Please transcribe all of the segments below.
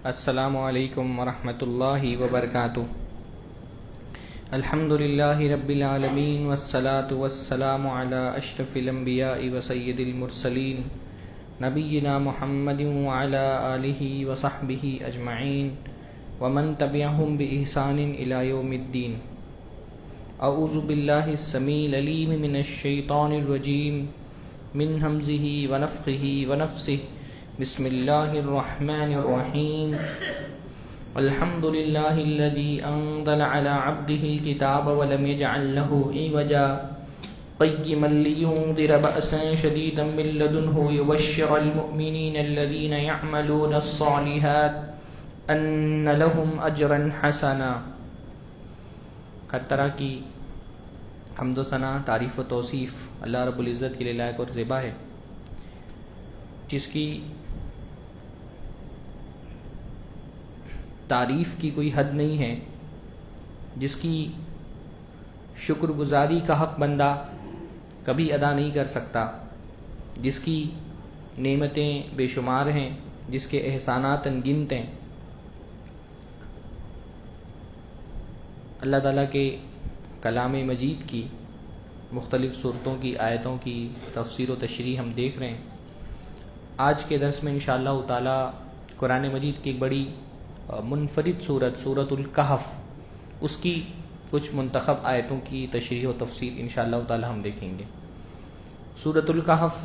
السلام علیکم ورحمۃ اللہ وبرکاتہ۔ الحمد للہ رب العالمین والصلاة والسلام علی اشرف الانبیاء وسید المرسلین نبینا محمد وعلی آلہ وصحبہ اجمعین ومن تبعہم بإحسان الی یوم الدین۔ اعوذ باللہ السمیع العلیم من الشیطان الرجیم من ہمزہ ونفخہ ونفثہ۔ بسم اللہ الرحمن الرحیم۔ الحمد للہ الذی انزل علی عبدہ الکتاب ولم یجعل لہ عوجا قیما لینذر بأسا شدیدا من لدنہ ویبشر المؤمنین الذین یعملون الصالحات ان لہم اجرا حسنا۔ ہر طرح کی حمد و ثنا، تعریف و توصیف اللہ رب العزت کے لیے لائق اور زیبا ہے، جس کی تعریف کی کوئی حد نہیں ہے، جس کی شکر گزاری کا حق بندہ کبھی ادا نہیں کر سکتا، جس کی نعمتیں بے شمار ہیں، جس کے احسانات انگنت ہیں۔ اللہ تعالیٰ کے کلام مجید کی مختلف صورتوں کی آیتوں کی تفسیر و تشریح ہم دیکھ رہے ہیں۔ آج کے درس میں انشاءاللہ تعالیٰ قرآن مجید کی ایک بڑی منفرد سورۃ الکہف، اس کی کچھ منتخب آیتوں کی تشریح و تفسیر انشاءاللہ تعالیٰ ہم دیکھیں گے۔ سورۃ الکہف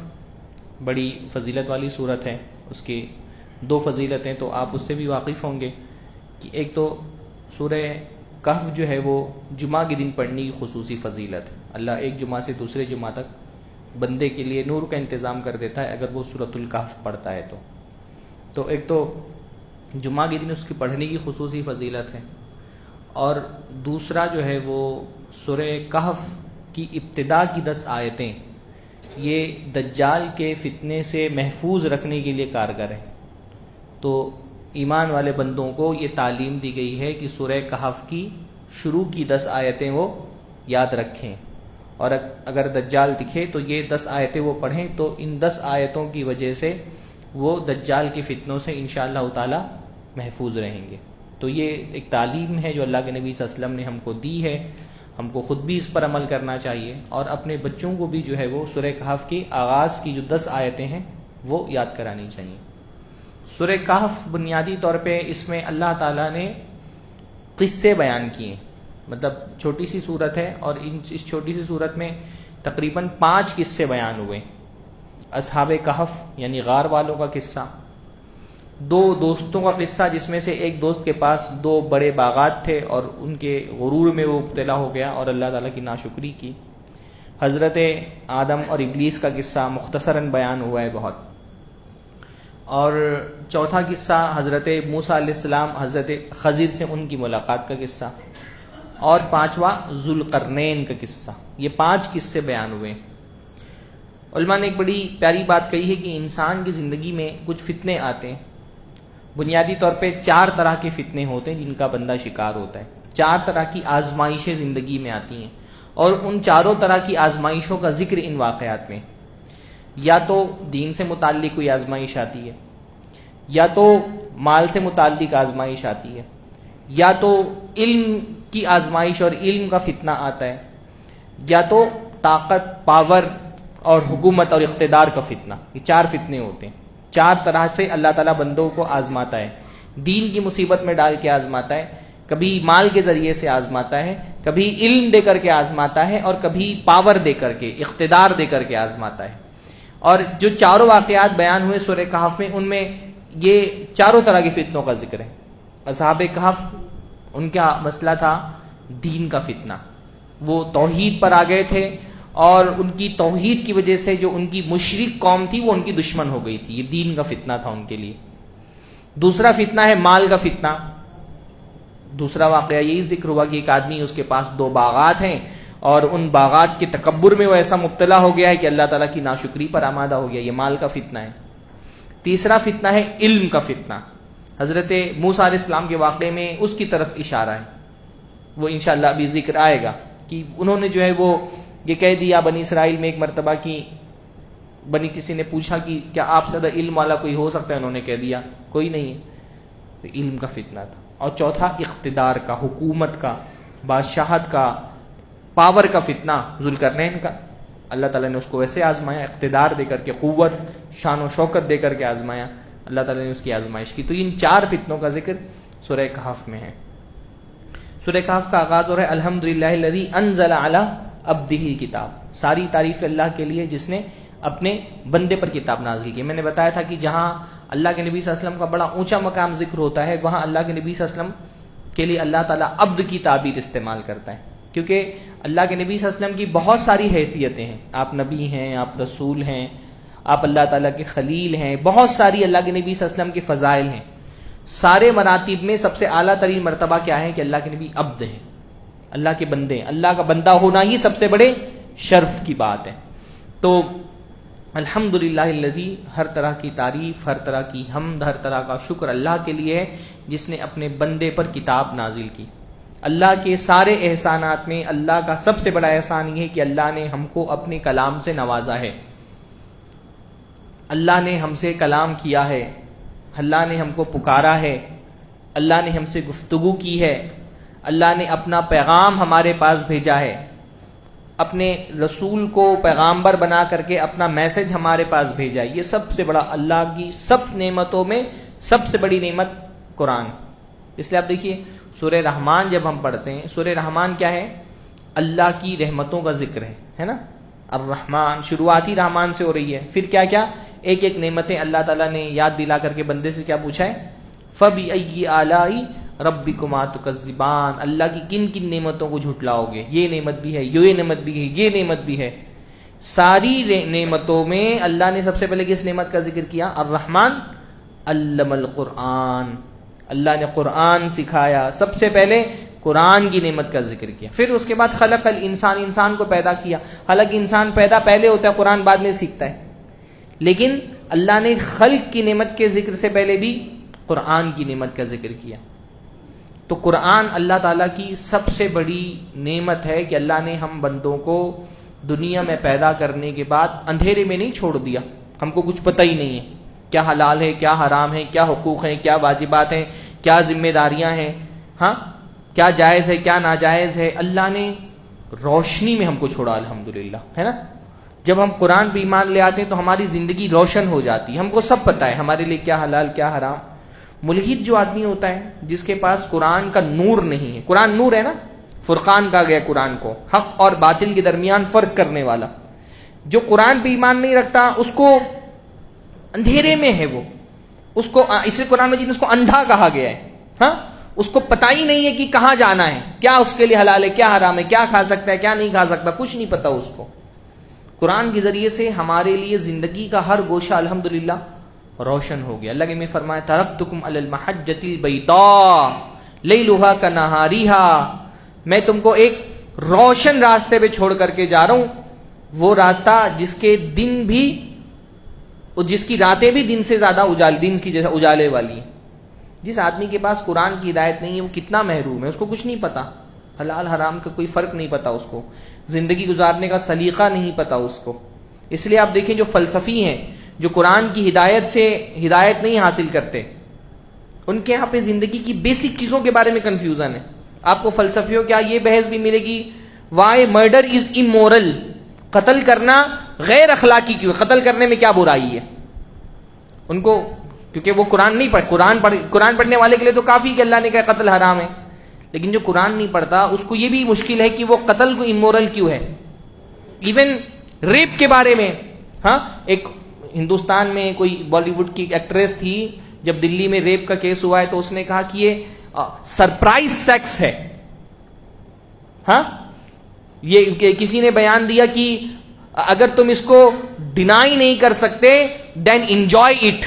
بڑی فضیلت والی سورت ہے، اس کے دو فضیلتیں تو آپ اس سے بھی واقف ہوں گے کہ ایک تو سورہ کہف جو ہے وہ جمعہ کے دن پڑھنے کی خصوصی فضیلت ہے۔ اللہ ایک جمعہ سے دوسرے جمعہ تک بندے کے لیے نور کا انتظام کر دیتا ہے اگر وہ سورۃ الکہف پڑھتا ہے تو ایک تو جمعہ کے دن اس کی پڑھنے کی خصوصی فضیلت ہے، اور دوسرا جو ہے وہ سورہ کہف کی ابتدا کی 10 آیتیں یہ دجال کے فتنے سے محفوظ رکھنے کے لیے کارگر ہیں۔ تو ایمان والے بندوں کو یہ تعلیم دی گئی ہے کہ سورہ کہف کی شروع کی 10 آیتیں وہ یاد رکھیں، اور اگر دجال دکھے تو یہ 10 آیتیں وہ پڑھیں، تو ان 10 آیتوں کی وجہ سے وہ دجال کے فتنوں سے انشاءاللہ تعالی محفوظ رہیں گے۔ تو یہ ایک تعلیم ہے جو اللہ کے نبی صلی اللہ علیہ وسلم نے ہم کو دی ہے، ہم کو خود بھی اس پر عمل کرنا چاہیے، اور اپنے بچوں کو بھی جو ہے وہ سورہ کہف کے آغاز کی جو 10 آیتیں ہیں وہ یاد کرانی چاہیے۔ سورہ کہف بنیادی طور پہ اس میں اللہ تعالیٰ نے قصے بیان کیے، مطلب چھوٹی سی صورت ہے، اور اس چھوٹی سی صورت میں تقریباً 5 قصے بیان ہوئے۔ اصحاب کہف یعنی غار والوں کا قصہ، 2 دوستوں کا قصہ جس میں سے ایک دوست کے پاس 2 بڑے باغات تھے اور ان کے غرور میں وہ مبتلا ہو گیا اور اللہ تعالیٰ کی ناشکری کی۔ حضرت آدم اور ابلیس کا قصہ مختصراً بیان ہوا ہے بہت، اور چوتھا قصہ حضرت موسیٰ علیہ السلام حضرت خضر سے ان کی ملاقات کا قصہ، اور 5واں ذوالقرنین کا قصہ۔ یہ 5 قصے بیان ہوئے۔ علماء نے ایک بڑی پیاری بات کہی ہے کہ انسان کی زندگی میں کچھ فتنے آتے ہیں، بنیادی طور پہ 4 طرح کے فتنے ہوتے ہیں جن کا بندہ شکار ہوتا ہے۔ 4 طرح کی آزمائشیں زندگی میں آتی ہیں، اور ان چاروں طرح کی آزمائشوں کا ذکر ان واقعات میں، یا تو دین سے متعلق کوئی آزمائش آتی ہے، یا تو مال سے متعلق آزمائش آتی ہے، یا تو علم کی آزمائش اور علم کا فتنہ آتا ہے، یا تو طاقت، پاور اور حکومت اور اقتدار کا فتنہ۔ یہ 4 فتنے ہوتے ہیں۔ 4 طرح سے اللہ تعالیٰ بندوں کو آزماتا ہے، دین کی مصیبت میں ڈال کے آزماتا ہے، کبھی مال کے ذریعے سے آزماتا ہے، کبھی علم دے کر کے آزماتا ہے، اور کبھی پاور دے کر کے، اقتدار دے کر کے آزماتا ہے۔ اور جو 4 واقعات بیان ہوئے سورہ کہف میں، ان میں یہ 4 طرح کے فتنوں کا ذکر ہے۔ اصحاب کہف، ان کا مسئلہ تھا دین کا فتنہ، وہ توحید پر آ گئے تھے، اور ان کی توحید کی وجہ سے جو ان کی مشرک قوم تھی وہ ان کی دشمن ہو گئی تھی۔ یہ دین کا فتنہ تھا ان کے لیے۔ دوسرا فتنہ ہے مال کا فتنہ۔ دوسرا واقعہ یہی ذکر ہوا کہ ایک آدمی، اس کے پاس 2 باغات ہیں، اور ان باغات کے تکبر میں وہ ایسا مبتلا ہو گیا ہے کہ اللہ تعالیٰ کی ناشکری پر آمادہ ہو گیا۔ یہ مال کا فتنہ ہے۔ تیسرا فتنہ ہے علم کا فتنہ۔ حضرت موسیٰ علیہ السلام کے واقعے میں اس کی طرف اشارہ ہے، وہ انشاءاللہ ابھی ذکر آئے گا کہ انہوں نے جو ہے وہ یہ کہہ دیا بنی اسرائیل میں ایک مرتبہ کی کسی نے پوچھا کہ کیا آپ سے زیادہ علم والا کوئی ہو سکتا ہے؟ انہوں نے کہہ دیا کوئی نہیں ہے۔ علم کا فتنہ تھا. اور چوتھا اقتدار کا، حکومت کا، بادشاہت کا، پاور کا فتنہ ذوالقرنین کا. اللہ تعالیٰ نے اس کو ویسے آزمایا، اقتدار دے کر کے، قوت، شان و شوکت دے کر کے آزمایا. اللہ تعالیٰ نے اس کی آزمائش کی. تو ان 4 فتنوں کا ذکر سورہ کہف میں ہے. سورہ کہف کا آغاز ہو رہا ہے الحمدللہ الذی انزل علی عبدہ الکتاب. ساری تعریف اللہ کے لیے جس نے اپنے بندے پر کتاب نازل کی. میں نے بتایا تھا کہ جہاں اللہ کے نبی صلی اللہ علیہ وسلم کا بڑا اونچا مقام ذکر ہوتا ہے، وہاں اللہ کے نبی صلی اللہ علیہ وسلم کے لیے اللہ تعالیٰ عبد کی تعبیر استعمال کرتا ہے، کیونکہ اللہ کے نبی صلی اللہ علیہ وسلم کی بہت ساری حیثیتیں ہیں. آپ نبی ہیں، آپ رسول ہیں، آپ اللہ تعالیٰ کے خلیل ہیں، بہت ساری اللہ کے نبی صلی اللہ علیہ وسلم کے فضائل ہیں. سارے مراتب میں سب سے اعلیٰ ترین مرتبہ کیا ہے کہ اللہ کے نبی عبد ہیں، اللہ کے بندے ہیں. اللہ کا بندہ ہونا ہی سب سے بڑے شرف کی بات ہے. تو الحمدللہ الذی، ہر طرح کی تعریف، ہر طرح کی حمد، ہر طرح کا شکر اللہ کے لیے ہے جس نے اپنے بندے پر کتاب نازل کی. اللہ کے سارے احسانات میں اللہ کا سب سے بڑا احسان یہ ہے کہ اللہ نے ہم کو اپنے کلام سے نوازا ہے. اللہ نے ہم سے کلام کیا ہے، اللہ نے ہم کو پکارا ہے، اللہ نے ہم سے گفتگو کی ہے، اللہ نے اپنا پیغام ہمارے پاس بھیجا ہے، اپنے رسول کو پیغامبر بنا کر کے اپنا میسج ہمارے پاس بھیجا ہے. یہ سب سے بڑا اللہ کی سب نعمتوں میں سب سے بڑی نعمت قرآن. اس لیے آپ دیکھیے سورہ رحمان جب ہم پڑھتے ہیں، سورہ رحمان کیا ہے؟ اللہ کی رحمتوں کا ذکر ہے نا. الرحمن، شروعات ہی رحمان سے ہو رہی ہے. پھر کیا کیا ایک ایک نعمتیں اللہ تعالیٰ نے یاد دلا کر کے بندے سے کیا پوچھا ہے؟ فَبِأَيِّ آلَاءِ رَبِّكُمَا تُكَذِّبَانِ، اللہ کی کن کن نعمتوں کو جھٹلاؤ گے؟ یہ نعمت بھی ہے، یہ نعمت بھی ہے، یہ نعمت بھی ہے. ساری نعمتوں میں اللہ نے سب سے پہلے کس نعمت کا ذکر کیا؟ الرحمن علم القرآن، اللہ نے قرآن سکھایا. سب سے پہلے قرآن کی نعمت کا ذکر کیا. پھر اس کے بعد خلق الانسان، انسان کو پیدا کیا. حالانکہ انسان پیدا پہلے ہوتا ہے، قرآن بعد میں سیکھتا ہے، لیکن اللہ نے خلق کی نعمت کے ذکر سے پہلے بھی قرآن کی نعمت کا ذکر کیا. تو قرآن اللہ تعالیٰ کی سب سے بڑی نعمت ہے کہ اللہ نے ہم بندوں کو دنیا میں پیدا کرنے کے بعد اندھیرے میں نہیں چھوڑ دیا. ہم کو کچھ پتہ ہی نہیں ہے کیا حلال ہے، کیا حرام ہے، کیا حقوق ہیں، کیا واجبات ہیں، کیا ذمہ داریاں ہیں، ہاں کیا جائز ہے، کیا ناجائز ہے. اللہ نے روشنی میں ہم کو چھوڑا الحمدللہ، ہے نا. جب ہم قرآن پہ ایمان لے آتے ہیں تو ہماری زندگی روشن ہو جاتی ہے. ہم کو سب پتہ ہے ہمارے لیے کیا حلال کیا حرام. ملحد جو آدمی ہوتا ہے جس کے پاس قرآن کا نور نہیں ہے، قرآن نور ہے نا، فرقان کہا گیا قرآن کو، حق اور باطل کے درمیان فرق کرنے والا. جو قرآن پہ ایمان نہیں رکھتا اس کو اندھیرے میں ہے، وہ اس کو اسے قرآن مجید نے اس کو اندھا کہا گیا ہے. ہاں اس کو پتہ ہی نہیں ہے کہ کہاں جانا ہے، کیا اس کے لیے حلال ہے، کیا حرام ہے، کیا کھا سکتا ہے، کیا نہیں کھا سکتا، کچھ نہیں پتہ اس کو. قرآن کے ذریعے سے ہمارے لیے زندگی کا ہر گوشہ الحمدللہ روشن ہو گیا. اللہ کے میں فرمایا ترکتکم علی المحجۃ البیضاء لیلھا کنہارھا، میں تم کو ایک روشن راستے پہ چھوڑ کر کے جا رہا ہوں، وہ راستہ جس کے دن بھی اور جس کی راتیں بھی دن سے زیادہ دن کی جیسا اجالے والی ہیں. جس آدمی کے پاس قرآن کی ہدایت نہیں ہے وہ کتنا محروم ہے، اس کو کچھ نہیں پتا، حلال حرام کا کوئی فرق نہیں پتا اس کو، زندگی گزارنے کا سلیقہ نہیں پتا اس کو. اس لیے آپ دیکھیں جو فلسفی ہیں، جو قرآن کی ہدایت سے ہدایت نہیں حاصل کرتے، ان کے یہاں پہ زندگی کی بیسک چیزوں کے بارے میں کنفیوژن ہے. آپ کو فلسفیوں کیا یہ بحث بھی ملے گی، وائی مرڈر از امورل، قتل کرنا غیر اخلاقی کیوں، قتل کرنے میں کیا برائی ہے. ان کو کیونکہ وہ قرآن نہیں قرآن پڑھنے والے کے لیے تو کافی کہ اللہ نے کہا قتل حرام ہے، لیکن جو قرآن نہیں پڑھتا اس کو یہ بھی مشکل ہے کہ وہ قتل کو امورل کیوں ہے. ایون ریپ کے بارے میں، ہاں ایک ہندوستان میں کوئی بالی ووڈ کی ایکٹریس تھی، جب دلی میں ریپ کا کیس ہوا ہے تو اس نے کہا کہ یہ سرپرائز سیکس ہے. ہاں یہ کسی نے بیان دیا کہ اگر تم اس کو ڈینائی نہیں کر سکتے دین انجوائے اٹ،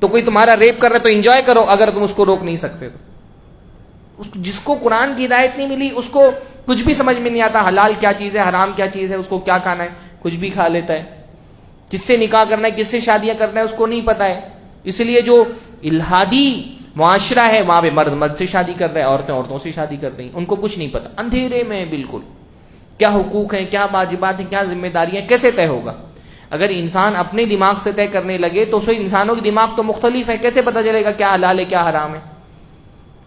تو کوئی تمہارا ریپ کر رہا ہے تو انجوائے کرو اگر تم اس کو روک نہیں سکتے تو. جس کو قرآن کی ہدایت نہیں ملی اس کو کچھ بھی سمجھ میں نہیں آتا، حلال کیا چیز ہے، حرام کیا چیز ہے، اس کو کیا کھانا ہے، کچھ بھی کھا لیتا ہے. کس سے نکاح کرنا ہے، کس سے شادیاں کرنا ہے اس کو نہیں پتا ہے. اس لیے جو الہادی معاشرہ ہے وہاں پہ مرد مرد سے شادی کر رہے ہیں، عورتیں عورتوں سے شادی کر رہی ہیں، ان کو کچھ نہیں پتا، اندھیرے میں بالکل کیا حقوق ہیں، کیا واجبات ہیں، کیا ذمہ داریاں، کیسے طے ہوگا. اگر انسان اپنے دماغ سے طے کرنے لگے تو انسانوں کی دماغ تو مختلف ہے، کیسے پتہ چلے گا کیا حلال ہے کیا حرام ہے.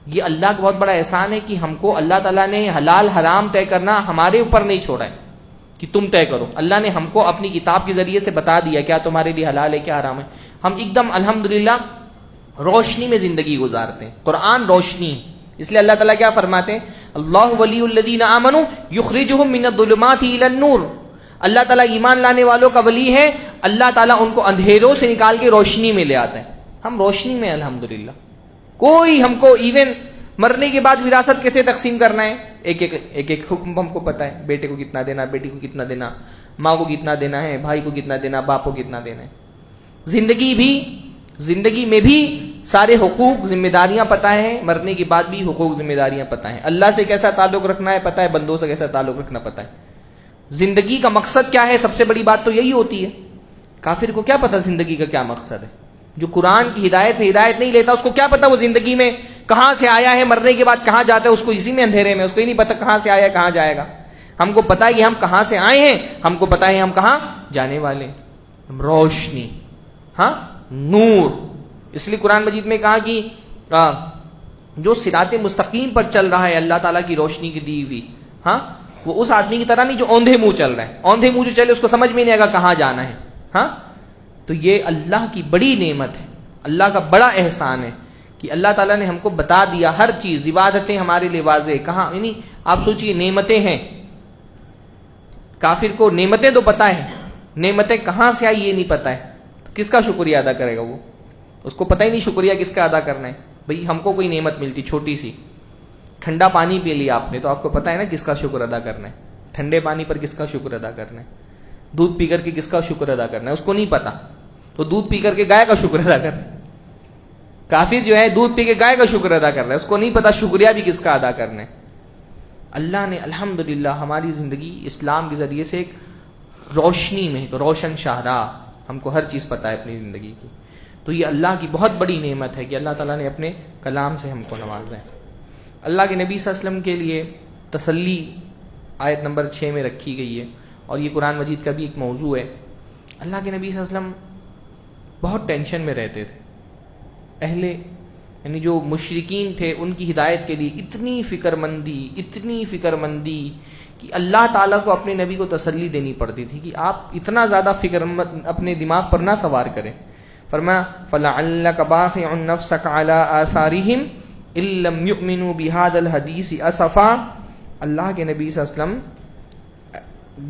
یہ اللہ کا بہت بڑا احسان ہے کہ ہم کو اللہ تعالیٰ نے حلال حرام طے کرنا ہمارے اوپر نہیں چھوڑا ہے کہ تم طے کرو. اللہ نے ہم کو اپنی کتاب کے ذریعے سے بتا دیا کیا تمہارے لیے حلال ہے کیا حرام ہے. ہم ایک دم الحمدللہ روشنی میں زندگی گزارتے ہیں. قرآن روشنی ہے. اس لیے اللہ تعالیٰ کیا فرماتے ہیں؟ اللہ ولی الذین آمنوا یخرجہم من الظلمات الی النور. اللہ تعالیٰ ایمان لانے والوں کا ولی ہے. اللہ تعالیٰ ان کو اندھیروں سے نکال کے روشنی میں لے آتے ہیں. ہم روشنی میں الحمدللہ. کوئی ہم کو ایون مرنے کے بعد وراثت کیسے تقسیم کرنا ہے ایک ایک حکم ہم کو پتا ہے. بیٹے کو کتنا دینا, بیٹی کو کتنا دینا, ماں کو کتنا دینا ہے, بھائی کو کتنا دینا, باپ کو کتنا دینا ہے. زندگی میں بھی سارے حقوق ذمہ داریاں پتہ ہیں, مرنے کے بعد بھی حقوق ذمہ داریاں پتہ ہیں. اللہ سے کیسا تعلق رکھنا ہے پتہ ہے, بندوں سے کیسا تعلق رکھنا پتہ ہے. زندگی کا مقصد کیا ہے, سب سے بڑی بات تو یہی ہوتی ہے. کافر کو کیا پتہ زندگی کا کیا مقصد ہے؟ جو قرآن کی ہدایت سے ہدایت نہیں لیتا اس کو کیا پتہ وہ زندگی میں کہاں سے آیا ہے, مرنے کے بعد کہاں جاتا ہے. اس کو اسی میں اندھیرے میں, اس کو ہی نہیں پتہ کہاں سے آیا کہاں جائے گا. ہم کو پتہ ہے کہ ہم کہاں سے آئے ہیں, ہم کو پتہ ہے ہم کہاں جانے والے. روشنی, ہاں نور. اس لیے قرآن مجید میں کہا کہ جو صراط مستقیم پر چل رہا ہے اللہ تعالیٰ کی روشنی کی دی ہوئی, ہاں وہ اس آدمی کی طرح نہیں جو اوندھے منہ چل رہا ہے. اوندھے منہ جو چلے اس کو سمجھ میں نہیں آئے گا کہاں جانا ہے. ہاں تو یہ اللہ کی بڑی نعمت ہے, اللہ کا بڑا احسان ہے کہ اللہ تعالیٰ نے ہم کو بتا دیا ہر چیز. عبادتیں ہمارے لیے واضح. کہاں یعنی آپ سوچئے نعمتیں ہیں. کافر کو نعمتیں تو پتہ ہے, نعمتیں کہاں سے آئی یہ نہیں پتہ ہے. تو کس کا شکریہ ادا کرے گا وہ؟ اس کو پتہ ہی نہیں شکریہ کس کا ادا کرنا ہے. بھئی ہم کو کوئی نعمت ملتی چھوٹی سی, ٹھنڈا پانی پی لیا آپ نے تو آپ کو پتہ ہے نا کس کا شکر ادا کرنا ہے. ٹھنڈے پانی پر کس کا شکر ادا کرنا ہے. دودھ پی کر کے کس کا شکر ادا کرنا ہے اس کو نہیں پتا. تو دودھ پی کر کے گائے کا شکر ادا کرنا ہے. کافر جو ہے دودھ پی کے گائے کا شکر ادا کر رہا ہے, اس کو نہیں پتا شکریہ بھی کس کا ادا کرنا ہے. اللہ نے الحمدللہ ہماری زندگی اسلام کے ذریعے سے ایک روشنی میں, ایک روشن شاہراہ, ہم کو ہر چیز پتہ ہے اپنی زندگی کی. تو یہ اللہ کی بہت بڑی نعمت ہے کہ اللہ تعالیٰ نے اپنے کلام سے ہم کو نوازا ہے. اللہ کے نبی صلی اللہ علیہ وسلم کے لیے تسلی آیت نمبر 6 میں رکھی گئی ہے, اور یہ قرآن مجید کا بھی ایک موضوع ہے. اللہ کے نبی صلی اللہ علیہ وسلم بہت ٹینشن میں رہتے تھے. یعنی جو مشرکین تھے ان کی ہدایت کے لیے اتنی فکر مندی کہ اللہ تعالیٰ کو اپنے نبی کو تسلی دینی پڑتی تھی کہ آپ اتنا زیادہ فکر اپنے دماغ پر نہ سوار کریں. فرمایا فَلَعَلَّكَ بَاخِعٌ نَفْسَكَ عَلَىٰ آثَارِهِمْ إِن لَّمْ يُؤْمِنُوا بِهَٰذَا الْحَدِيثِ أَسَفًا. اللہ کے نبی صلی اللہ علیہ وسلم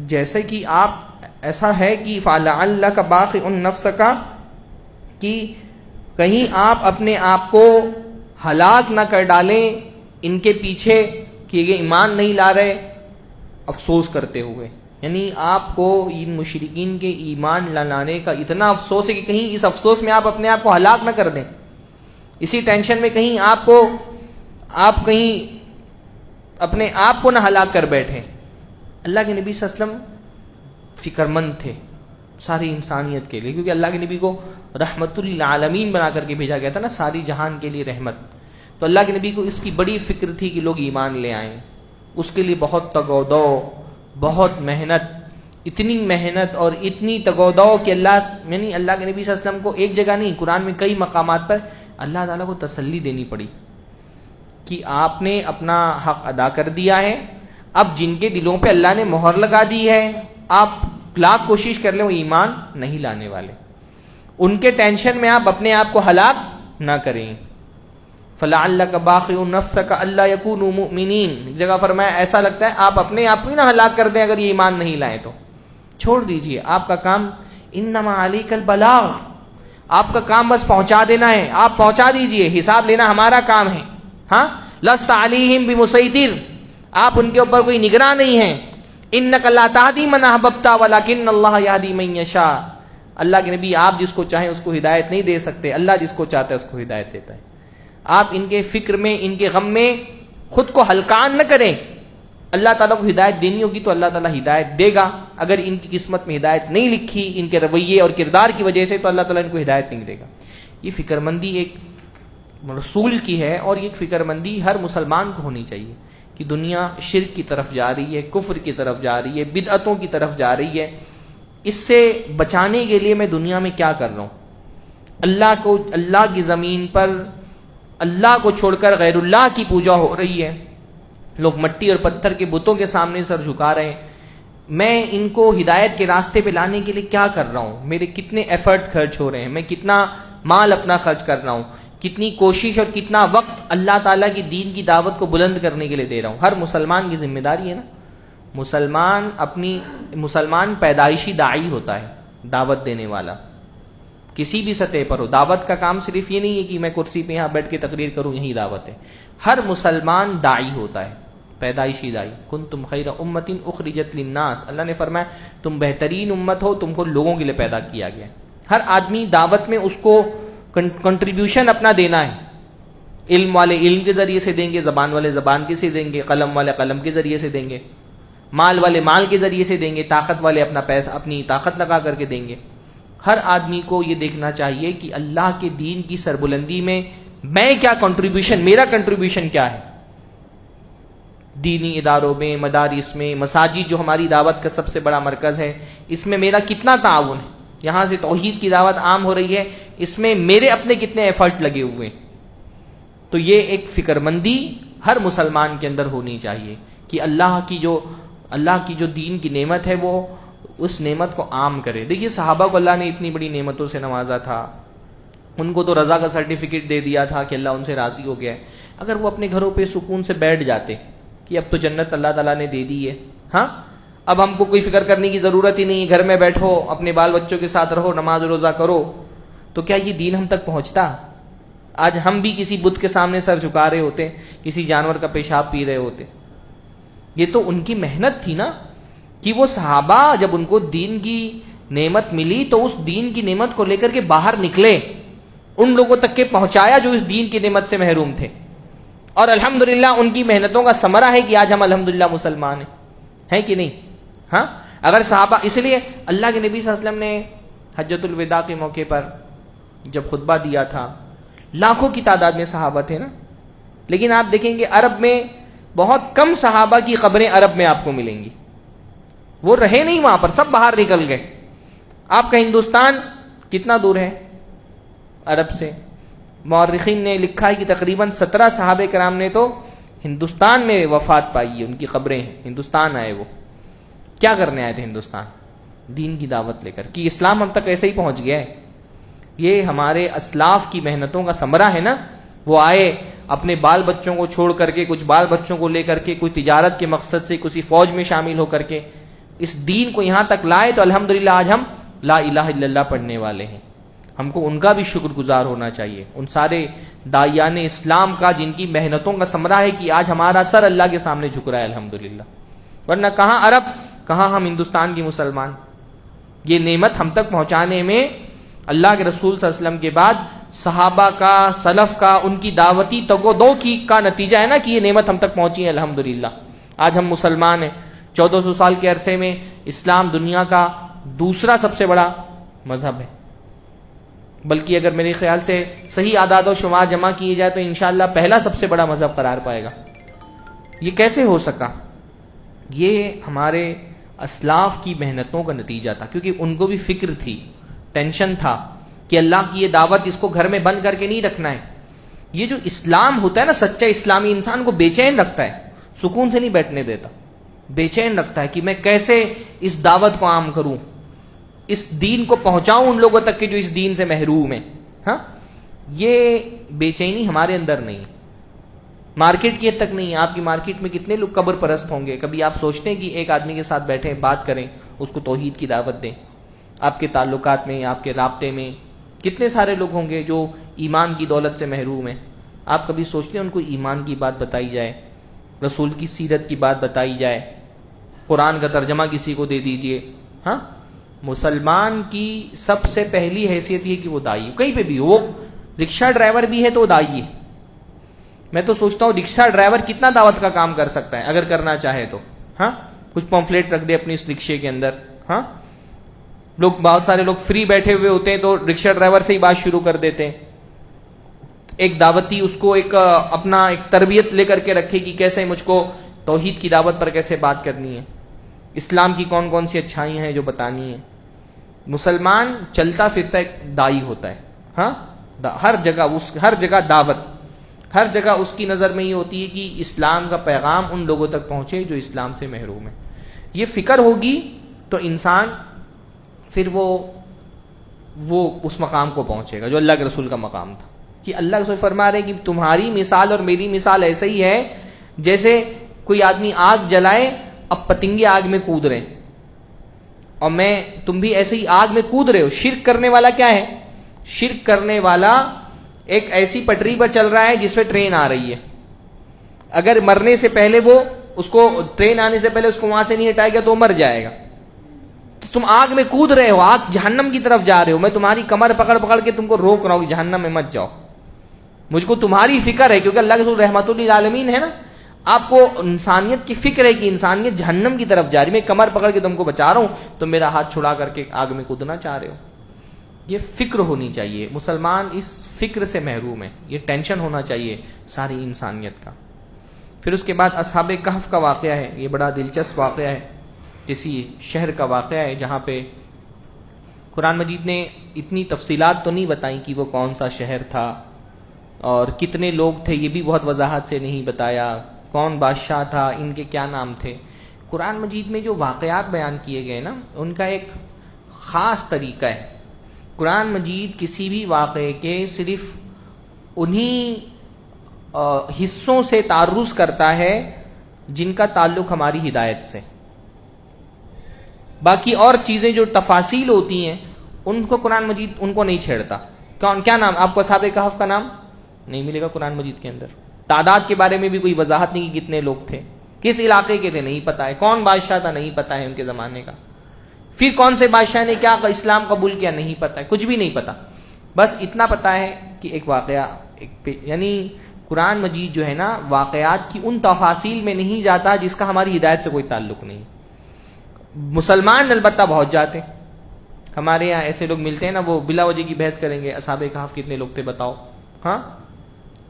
جیسے کہ آپ ایسا ہے کہ فَلَعَلَّكَ بَاخِعٌ نَفْسَكَ کہ کہیں آپ اپنے آپ کو ہلاک نہ کر ڈالیں ان کے پیچھے کہ یہ ایمان نہیں لا رہے, افسوس کرتے ہوئے. یعنی آپ کو ان مشرکین کے ایمان لانے کا اتنا افسوس ہے کہ کہیں اس افسوس میں آپ اپنے آپ کو ہلاک نہ کر دیں, اسی ٹینشن میں کہیں آپ کہیں اپنے آپ کو نہ ہلاک کر بیٹھیں. اللہ کے نبی صلی اللہ علیہ وسلم فکر مند تھے ساری انسانیت کے لیے, کیونکہ اللہ کے نبی کو رحمت للعالمین بنا کر کے بھیجا گیا تھا نا, ساری جہان کے لیے رحمت. تو اللہ کے نبی کو اس کی بڑی فکر تھی کہ لوگ ایمان لے آئیں. اس کے لیے بہت تگودو, بہت محنت, اتنی محنت اور اتنی تگودو کہ اللہ کے نبی صلی اللہ علیہ وسلم کو ایک جگہ نہیں قرآن میں کئی مقامات پر اللہ تعالیٰ کو تسلی دینی پڑی کہ آپ نے اپنا حق ادا کر دیا ہے. اب جن کے دلوں پہ اللہ نے مہر لگا دی ہے آپ لاکھ کوشش کر لیں وہ ایمان نہیں لانے والے. ان کے ٹینشن میں آپ اپنے آپ کو ہلاک نہ کریں. فَلَعَلَّكَ بَاخِعٌ نَفْسَكَ أَلَّا يَكُونُوا مُؤْمِنِينَ. جگہ فرمایا ایسا لگتا ہے آپ اپنے آپ کو ہی نہ ہلاک کر دیں اگر یہ ایمان نہیں لائیں تو. چھوڑ دیجئے, آپ کا کام انما علیک البلاغ, آپ کا کام بس پہنچا دینا ہے, آپ پہنچا دیجئے, حساب لینا ہمارا کام ہے. ہاں لست علیہم بمسیطر, آپ ان کے اوپر کوئی نگراں نہیں ہیں. انک لا تہدی من احببت ولکن اللہ یہدی من یشاء. اللہ کے نبی آپ جس کو چاہیں اس کو ہدایت نہیں دے سکتے, اللہ جس کو چاہتا ہے اس کو ہدایت دیتا ہے. آپ ان کے فکر میں ان کے غم میں خود کو ہلکان نہ کریں. اللہ تعالیٰ کو ہدایت دینی ہوگی تو اللہ تعالیٰ ہدایت دے گا. اگر ان کی قسمت میں ہدایت نہیں لکھی ان کے رویے اور کردار کی وجہ سے تو اللہ تعالیٰ ان کو ہدایت نہیں دے گا. یہ فکر مندی ایک رسول کی ہے, اور یہ فکر مندی ہر مسلمان کو ہونی چاہیے کہ دنیا شرک کی طرف جا رہی ہے, کفر کی طرف جا رہی ہے, بدعتوں کی طرف جا رہی ہے. اس سے بچانے کے لیے میں دنیا میں کیا کر رہا ہوں. اللہ کی زمین پر اللہ کو چھوڑ کر غیر اللہ کی پوجا ہو رہی ہے، لوگ مٹی اور پتھر کے بتوں کے سامنے سر جھکا رہے ہیں. میں ان کو ہدایت کے راستے پہ لانے کے لیے کیا کر رہا ہوں؟ میرے کتنے ایفرٹ خرچ ہو رہے ہیں، میں کتنا مال اپنا خرچ کر رہا ہوں، کتنی کوشش اور کتنا وقت اللہ تعالیٰ کی دین کی دعوت کو بلند کرنے کے لیے دے رہا ہوں. ہر مسلمان کی ذمہ داری ہے نا. مسلمان پیدائشی داعی ہوتا ہے، دعوت دینے والا، کسی بھی سطح پر ہو. دعوت کا کام صرف یہ نہیں ہے کہ میں کرسی پہ یہاں بیٹھ کے تقریر کروں، یہی دعوت ہے. ہر مسلمان داعی ہوتا ہے، پیدائشی داعی. کنتم خیر امۃ اخرجت للناس، اللہ نے فرمایا تم بہترین امت ہو، تم کو لوگوں کے لیے پیدا کیا گیا. ہر آدمی دعوت میں اس کو کنٹریبیوشن اپنا دینا ہے. علم والے علم کے ذریعے سے دیں گے، زبان والے زبان کے سے دیں گے، قلم والے قلم کے ذریعے سے دیں گے، مال والے مال کے ذریعے سے دیں گے، طاقت والے اپنا پیسہ اپنی طاقت لگا کر کے دیں گے. ہر آدمی کو یہ دیکھنا چاہیے کہ اللہ کے دین کی سربلندی میں کیا کنٹریبیوشن، میرا کنٹریبیوشن کیا ہے. دینی اداروں میں، مدارس میں، مساجد جو ہماری دعوت کا سب سے بڑا مرکز ہے، اس میں میرا کتنا تعاون ہے. یہاں سے توحید کی دعوت عام ہو رہی ہے، اس میں میرے اپنے کتنے ایفرٹ لگے ہوئے. تو یہ ایک فکر مندی ہر مسلمان کے اندر ہونی چاہیے کہ اللہ کی جو دین کی نعمت ہے وہ اس نعمت کو عام کرے. دیکھیے صحابہ کو اللہ نے اتنی بڑی نعمتوں سے نوازا تھا، ان کو تو رضا کا سرٹیفکیٹ دے دیا تھا کہ اللہ ان سے راضی ہو گیا ہے. اگر وہ اپنے گھروں پہ سکون سے بیٹھ جاتے کہ اب تو جنت اللہ تعالیٰ نے دے دی ہے، ہاں اب ہم کو کوئی فکر کرنے کی ضرورت ہی نہیں، گھر میں بیٹھو، اپنے بال بچوں کے ساتھ رہو، نماز روزہ کرو، تو کیا یہ دین ہم تک پہنچتا؟ آج ہم بھی کسی بت کے سامنے سر جھکا رہے ہوتے، کسی جانور کا پیشاب پی رہے ہوتے. یہ تو ان کی محنت تھی نا، کہ وہ صحابہ جب ان کو دین کی نعمت ملی تو اس دین کی نعمت کو لے کر کے باہر نکلے، ان لوگوں تک کے پہنچایا جو اس دین کی نعمت سے محروم تھے. اور الحمدللہ ان کی محنتوں کا ثمرہ ہے کہ آج ہم الحمدللہ مسلمان ہیں کہ نہیں؟ ہاں اگر صحابہ، اس لیے اللہ کے نبی صلی اللہ علیہ وسلم نے حجۃ الوداع کے موقع پر جب خطبہ دیا تھا، لاکھوں کی تعداد میں صحابہ تھے نا، لیکن آپ دیکھیں گے عرب میں بہت کم صحابہ کی قبریں عرب میں آپ کو ملیں گی. وہ رہے نہیں وہاں پر، سب باہر نکل گئے. آپ کا ہندوستان کتنا دور ہے عرب سے؟ مورخین نے لکھا ہے کہ تقریباً 17 صحابہ کرام نے تو ہندوستان میں وفات پائی ہے، ان کی قبریں ہیں. ہندوستان آئے، وہ کیا کرنے آئے تھے ہندوستان؟ دین کی دعوت لے کر، کہ اسلام ہم تک ایسے ہی پہنچ گیا ہے. یہ ہمارے اسلاف کی محنتوں کا ثمرہ ہے نا. وہ آئے اپنے بال بچوں کو چھوڑ کر کے، کچھ بال بچوں کو لے کر کے، کوئی تجارت کے مقصد سے کسی فوج میں شامل ہو کر کے اس دین کو یہاں تک لائے. تو الحمدللہ آج ہم لا الہ الا اللہ پڑھنے والے ہیں. ہم کو ان کا بھی شکر گزار ہونا چاہیے، ان سارے داعیان اسلام کا جن کی محنتوں کا ثمرہ ہے کہ آج ہمارا سر اللہ کے سامنے جھک رہا ہے الحمدللہ. ورنہ کہاں عرب، کہاں ہم ہندوستان کی مسلمان. یہ نعمت ہم تک پہنچانے میں اللہ کے رسول صلی اللہ علیہ وسلم کے بعد صحابہ کا، سلف کا، ان کی دعوتی تگودو کی کا نتیجہ ہے نا کہ یہ نعمت ہم تک پہنچی ہے الحمدللہ. آج ہم مسلمان ہیں. 1400 سال کے عرصے میں اسلام دنیا کا دوسرا سب سے بڑا مذہب ہے، بلکہ اگر میرے خیال سے صحیح اعداد و شمار جمع کیے جائے تو انشاءاللہ پہلا سب سے بڑا مذہب قرار پائے گا. یہ کیسے ہو سکا؟ یہ ہمارے اسلاف کی محنتوں کا نتیجہ تھا، کیونکہ ان کو بھی فکر تھی، ٹینشن تھا کہ اللہ کی یہ دعوت اس کو گھر میں بند کر کے نہیں رکھنا ہے. یہ جو اسلام ہوتا ہے نا، سچا اسلامی انسان کو بے چین رکھتا ہے، سکون سے نہیں بیٹھنے دیتا، بے چین رکھتا ہے کہ میں کیسے اس دعوت کو عام کروں، اس دین کو پہنچاؤں ان لوگوں تک کہ جو اس دین سے محروم ہیں. ہاں یہ بے چینی ہمارے اندر نہیں، مارکیٹ کی حد تک نہیں ہے. آپ کی مارکیٹ میں کتنے لوگ قبر پرست ہوں گے؟ کبھی آپ سوچتے ہیں کہ ایک آدمی کے ساتھ بیٹھیں، بات کریں، اس کو توحید کی دعوت دیں؟ آپ کے تعلقات میں، آپ کے رابطے میں کتنے سارے لوگ ہوں گے جو ایمان کی دولت سے محروم ہیں. آپ کبھی سوچتے ہیں ان کو ایمان کی بات بتائی جائے، رسول کی سیرت کی بات بتائی جائے، قرآن کا ترجمہ کسی کو دے دیجئے؟ ہاں مسلمان کی سب سے پہلی حیثیت یہ کہ وہ داعی، کہیں پہ بھی ہو. وہ رکشہ ڈرائیور بھی ہے تو وہ داعی ہے. میں تو سوچتا ہوں رکشہ ڈرائیور کتنا دعوت کا کام کر سکتا ہے اگر کرنا چاہے تو. ہاں کچھ پمفلیٹ رکھ دے اپنی اس رکشے کے اندر. ہاں لوگ، بہت سارے لوگ فری بیٹھے ہوئے ہوتے ہیں تو رکشہ ڈرائیور سے ہی بات شروع کر دیتے ہیں. ایک دعوتی اس کو ایک اپنا ایک تربیت لے کر کے رکھے کہ کیسے مجھ کو توحید کی دعوت پر کیسے بات کرنی ہے، اسلام کی کون کون سی اچھائی ہیں جو بتانی ہیں. مسلمان چلتا پھرتا ایک داعی ہوتا ہے. ہاں ہر جگہ دعوت. ہر جگہ اس کی نظر میں یہ ہوتی ہے کہ اسلام کا پیغام ان لوگوں تک پہنچے جو اسلام سے محروم ہیں. یہ فکر ہوگی تو انسان پھر وہ اس مقام کو پہنچے گا جو اللہ کے رسول کا مقام تھا. کہ اللہ کے رسول فرما رہے کہ تمہاری مثال اور میری مثال ایسے ہی ہے جیسے کوئی آدمی آگ جلائے، اب پتنگے آگ میں کود رہے، اور تم بھی ایسے ہی آگ میں کود رہے ہو. شرک کرنے والا کیا ہے؟ شرک کرنے والا ایک ایسی پٹری پر چل رہا ہے جس پہ ٹرین آ رہی ہے. اگر مرنے سے پہلے اس کو ٹرین آنے سے پہلے اس کو وہاں سے نہیں ہٹائے گا تو وہ مر جائے گا. تو تم آگ میں کود رہے ہو، آگ جہنم کی طرف جا رہے ہو، میں تمہاری کمر پکڑ پکڑ کے تم کو روک رہا ہوں کہ جہنم میں مت جاؤ. مجھ کو تمہاری فکر ہے کیونکہ اللہ کے رسول رحمت للعالمین ہے نا، آپ کو انسانیت کی فکر ہے کہ انسانیت جہنم کی طرف جا رہی، میں کمر پکڑ کے تم کو بچا رہا ہوں، تو میرا ہاتھ چھڑا کر کے آگ میں کودنا چاہ رہے ہو. یہ فکر ہونی چاہیے. مسلمان اس فکر سے محروم ہے، یہ ٹینشن ہونا چاہیے ساری انسانیت کا. پھر اس کے بعد اصحاب کہف کا واقعہ ہے. یہ بڑا دلچسپ واقعہ ہے، کسی شہر کا واقعہ ہے جہاں پہ قرآن مجید نے اتنی تفصیلات تو نہیں بتائیں کہ وہ کون سا شہر تھا اور کتنے لوگ تھے، یہ بھی بہت وضاحت سے نہیں بتایا، کون بادشاہ تھا، ان کے کیا نام تھے. قرآن مجید میں جو واقعات بیان کیے گئے نا، ان کا ایک خاص طریقہ ہے. قرآن مجید کسی بھی واقعے کے صرف انہی حصوں سے تعرض کرتا ہے جن کا تعلق ہماری ہدایت سے. باقی اور چیزیں جو تفاصیل ہوتی ہیں ان کو قرآن مجید ان کو نہیں چھیڑتا. کیا نام آپ کو اصحاب کہف کا نام نہیں ملے گا قرآن مجید کے اندر. تعداد کے بارے میں بھی کوئی وضاحت نہیں کہ کتنے لوگ تھے، کس علاقے کے تھے نہیں پتا ہے، کون بادشاہ تھا نہیں پتا ہے ان کے زمانے کا، پھر کون سے بادشاہ نے کیا اسلام قبول کیا نہیں پتا ہے، کچھ بھی نہیں پتا. بس اتنا پتا ہے کہ ایک واقعہ یعنی قرآن مجید جو ہے نا واقعات کی ان تفاصیل میں نہیں جاتا جس کا ہماری ہدایت سے کوئی تعلق نہیں. مسلمان البتہ بہت جاتے. ہمارے یہاں ایسے لوگ ملتے ہیں نا، وہ بلا وجہ کی بحث کریں گے اصحاب کہف کتنے لوگ تھے بتاؤ. ہاں،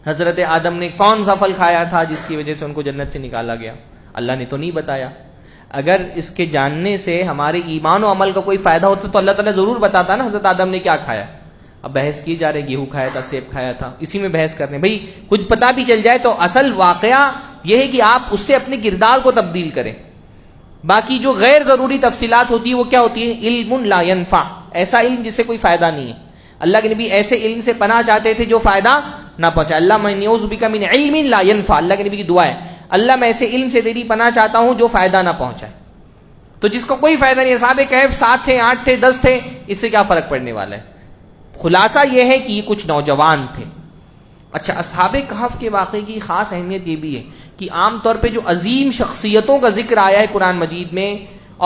حضرت آدم نے کون سا پھل کھایا تھا جس کی وجہ سے ان کو جنت سے نکالا گیا؟ اللہ نے تو نہیں بتایا. اگر اس کے جاننے سے ہمارے ایمان و عمل کا کوئی فائدہ ہوتا تو اللہ تعالیٰ ضرور بتاتا نا حضرت آدم نے کیا کھایا. اب بحث کی جا رہے گیہوں کھایا تھا، سیب کھایا تھا، اسی میں بحث کرنے. بھائی کچھ پتا بھی چل جائے تو اصل واقعہ یہ ہے کہ آپ اس سے اپنے کردار کو تبدیل کریں. باقی جو غیر ضروری تفصیلات ہوتی ہے وہ کیا ہوتی ہے؟ علم لا ينفع، ایسا علم جس سے کوئی فائدہ نہیں ہے. اللہ کے نبی ایسے علم سے پناہ چاہتے تھے جو فائدہ نہ پہنچا. اللہ میں نعوذ بک من علم لا ينفع، اللہ کے نبی کی دعا ہے، اللہ میں ایسے علم سے تیری پناہ چاہتا ہوں جو فائدہ نہ پہنچائے. تو جس کو کوئی فائدہ نہیں. اصحاب کہف 7 تھے، 8 تھے، 10 تھے، اس سے کیا فرق پڑنے والا ہے؟ خلاصہ یہ ہے کہ یہ کچھ نوجوان تھے. اچھا، اصحاب کہف کے واقعے کی خاص اہمیت یہ بھی ہے کہ عام طور پہ جو عظیم شخصیتوں کا ذکر آیا ہے قرآن مجید میں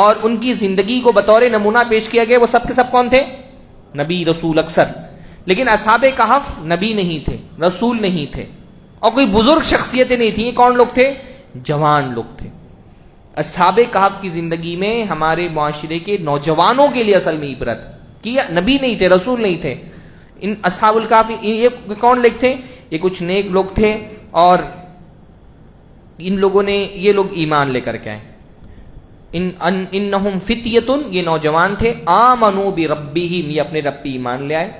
اور ان کی زندگی کو بطور نمونہ پیش کیا گیا، وہ سب کے سب کون تھے؟ نبی رسول اکثر. لیکن اصحاب کہف نبی نہیں تھے، رسول نہیں تھے، اور کوئی بزرگ شخصیتیں نہیں تھیں. یہ کون لوگ تھے؟ جوان لوگ تھے. اصحاب کہف کی زندگی میں ہمارے معاشرے کے نوجوانوں کے لیے اصل میں عبرت کہ نبی نہیں تھے، رسول نہیں تھے. ان اصحاب الکہف یہ کون لوگ تھے؟ یہ کچھ نیک لوگ تھے اور ان لوگوں نے یہ لوگ ایمان لے کر کے آئے. انہم فتیۃ، یہ نوجوان تھے، آمنوا بربہم، یہ اپنے رب پہ ایمان لے آئے،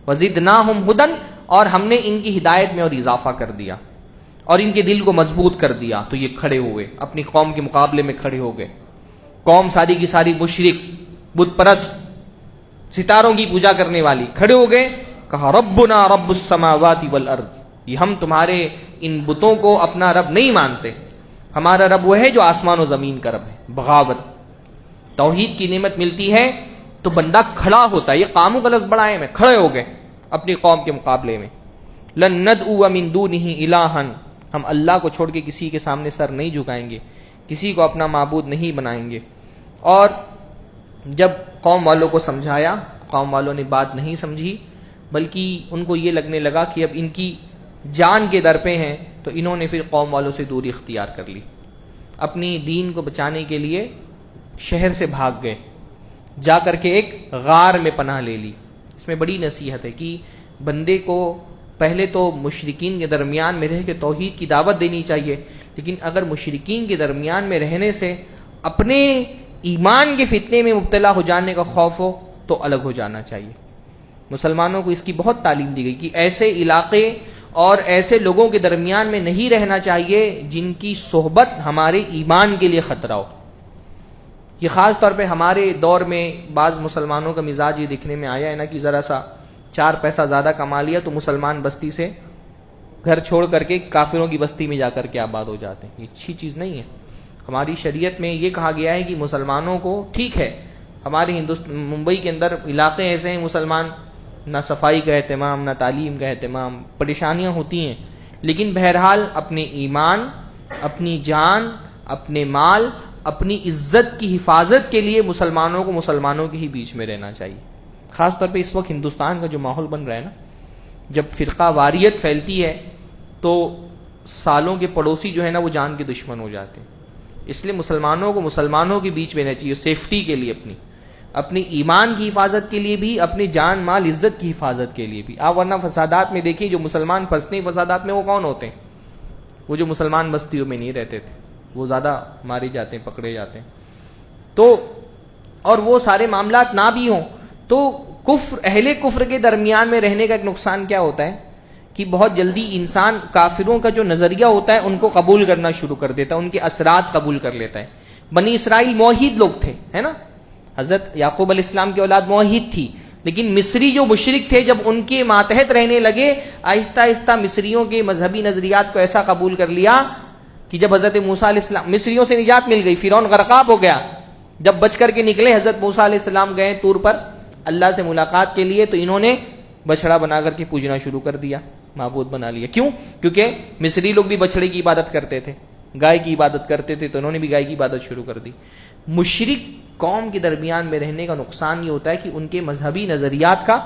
وزدناہم ھدی، اور ہم نے ان کی ہدایت میں اور اضافہ کر دیا اور ان کے دل کو مضبوط کر دیا. تو یہ کھڑے ہوئے اپنی قوم کے مقابلے میں کھڑے ہو گئے. قوم ساری کی ساری مشرک، بت پرست، ستاروں کی پوجا کرنے والی، کھڑے ہو گئے. کہا ربنا رب السماوات والارض، یہ ہم تمہارے ان بتوں کو اپنا رب نہیں مانتے، ہمارا رب وہ ہے جو آسمان و زمین کا رب ہے. بغاوت. توحید کی نعمت ملتی ہے تو بندہ کھڑا ہوتا ہے. یہ قاموں کا لفظ بڑا ہے، میں کھڑے ہو گئے اپنی قوم کے مقابلے میں. لن ندعو من دونہ الہا، ہم اللہ کو چھوڑ کے کسی کے سامنے سر نہیں جھکائیں گے، کسی کو اپنا معبود نہیں بنائیں گے. اور جب قوم والوں کو سمجھایا، قوم والوں نے بات نہیں سمجھی، بلکہ ان کو یہ لگنے لگا کہ اب ان کی جان کے در پہ ہیں، تو انہوں نے پھر قوم والوں سے دوری اختیار کر لی. اپنی دین کو بچانے کے لیے شہر سے بھاگ گئے، جا کر کے ایک غار میں پناہ لے لی. اس میں بڑی نصیحت ہے کہ بندے کو پہلے تو مشرکین کے درمیان میں رہ کے توحید کی دعوت دینی چاہیے، لیکن اگر مشرکین کے درمیان میں رہنے سے اپنے ایمان کے فتنے میں مبتلا ہو جانے کا خوف ہو تو الگ ہو جانا چاہیے. مسلمانوں کو اس کی بہت تعلیم دی گئی کہ ایسے علاقے اور ایسے لوگوں کے درمیان میں نہیں رہنا چاہیے جن کی صحبت ہمارے ایمان کے لیے خطرہ ہو. یہ خاص طور پہ ہمارے دور میں بعض مسلمانوں کا مزاج یہ دکھنے میں آیا ہے نا کہ ذرا سا 4 پیسہ زیادہ کما لیا تو مسلمان بستی سے گھر چھوڑ کر کے کافروں کی بستی میں جا کر کے آباد ہو جاتے ہیں. یہ اچھی چیز نہیں ہے. ہماری شریعت میں یہ کہا گیا ہے کہ مسلمانوں کو ٹھیک ہے، ہمارے ممبئی کے اندر علاقے ایسے ہیں مسلمان نہ صفائی کا اہتمام، نہ تعلیم کا اہتمام، پریشانیاں ہوتی ہیں، لیکن بہرحال اپنے ایمان، اپنی جان، اپنے مال، اپنی عزت کی حفاظت کے لیے مسلمانوں کو مسلمانوں کے ہی بیچ میں رہنا چاہیے. خاص طور پہ اس وقت ہندوستان کا جو ماحول بن رہا ہے نا، جب فرقہ واریت پھیلتی ہے تو سالوں کے پڑوسی جو ہے نا وہ جان کے دشمن ہو جاتے ہیں. اس لیے مسلمانوں کو مسلمانوں کے بیچ میں رہنا چاہیے، سیفٹی کے لیے، اپنی ایمان کی حفاظت کے لیے بھی، اپنی جان مال عزت کی حفاظت کے لیے بھی. آپ ورنہ فسادات میں دیکھیے جو مسلمان پھنستے ہیں فسادات میں وہ کون ہوتے ہیں؟ وہ جو مسلمان بستیوں میں نہیں رہتے تھے، وہ زیادہ مارے جاتے ہیں، پکڑے جاتے ہیں. تو اور وہ سارے معاملات نہ بھی ہوں تو اہل کفر کے درمیان میں رہنے کا ایک نقصان کیا ہوتا ہے کہ بہت جلدی انسان کافروں کا جو نظریہ ہوتا ہے ان کو قبول کرنا شروع کر دیتا ہے، ان کے اثرات قبول کر لیتا ہے. بنی اسرائیل موحد لوگ تھے، ہے نا، حضرت یعقوب علیہ السلام کی اولاد موحد تھی، لیکن مصری جو مشرک تھے جب ان کے ماتحت رہنے لگے آہستہ آہستہ مصریوں کے مذہبی نظریات کو ایسا قبول کر لیا کہ جب حضرت موسیٰ علیہ السلام، مصریوں سے نجات مل گئی، فرعون غرقاب ہو گیا، جب بچ کر کے نکلے حضرت موسیٰ علیہ السلام گئے طور پر اللہ سے ملاقات کے لیے تو انہوں نے بچڑا بنا کر کے پوجنا شروع کر دیا، معبود بنا لیا. کیوں؟ کیونکہ مصری لوگ بھی بچڑے کی عبادت کرتے تھے، گائے کی عبادت کرتے تھے، تو انہوں نے بھی گائے کی عبادت شروع کر دی. مشرک قوم کے درمیان میں رہنے کا نقصان یہ ہوتا ہے کہ ان کے مذہبی نظریات کا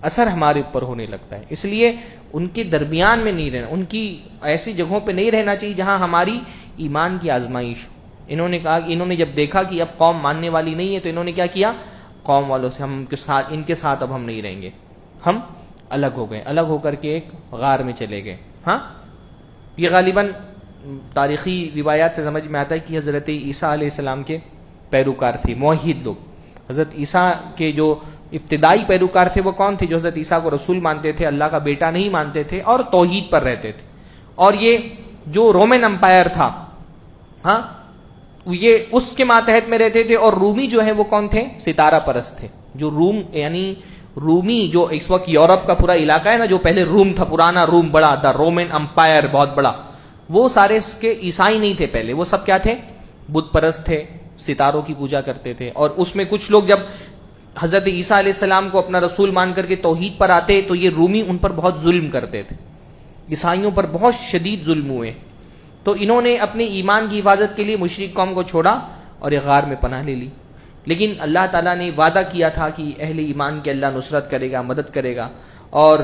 اثر ہمارے اوپر ہونے لگتا ہے. اس لیے ان کے درمیان میں نہیں رہنا، ان کی ایسی جگہوں پہ نہیں رہنا چاہیے جہاں ہماری ایمان کی آزمائش ہو. انہوں نے جب دیکھا کہ اب قوم ماننے والی نہیں ہے تو انہوں نے کیا کیا؟ قوم والوں سے ان کے ساتھ اب ہم نہیں رہیں گے، ہم الگ ہو گئے، الگ ہو کر کے ایک غار میں چلے گئے. ہاں، یہ غالباً تاریخی روایات سے سمجھ میں آتا ہے کہ حضرت عیسیٰ علیہ السلام کے پیروکار تھے، موحد لوگ. حضرت عیسیٰ کے جو ابتدائی پیروکار تھے وہ کون تھے؟ جو حضرت عیسیٰ کو رسول مانتے تھے، اللہ کا بیٹا نہیں مانتے تھے اور توحید پر رہتے تھے. اور یہ جو رومن امپائر تھا، ہاں، یہ اس کے ماتحت میں رہتے تھے. اور رومی جو ہے وہ کون تھے؟ ستارہ پرست تھے. جو روم یعنی رومی جو اس وقت یورپ کا پورا علاقہ ہے نا، جو پہلے روم تھا، پرانا روم بڑا تھا، رومن امپائر بہت بڑا، وہ سارے اس کے عیسائی نہیں تھے پہلے، وہ سب کیا تھے؟ بت پرست تھے، ستاروں کی پوجا کرتے تھے. اور اس میں کچھ لوگ جب حضرت عیسیٰ علیہ السلام کو اپنا رسول مان کر کے توحید پر آتے تو یہ رومی ان پر بہت ظلم کرتے تھے، عیسائیوں پر بہت شدید ظلم ہوئے. تو انہوں نے اپنے ایمان کی حفاظت کے لیے مشرک قوم کو چھوڑا اور ایک غار میں پناہ لے لی. لیکن اللہ تعالیٰ نے وعدہ کیا تھا کہ اہل ایمان کے اللہ نصرت کرے گا، مدد کرے گا، اور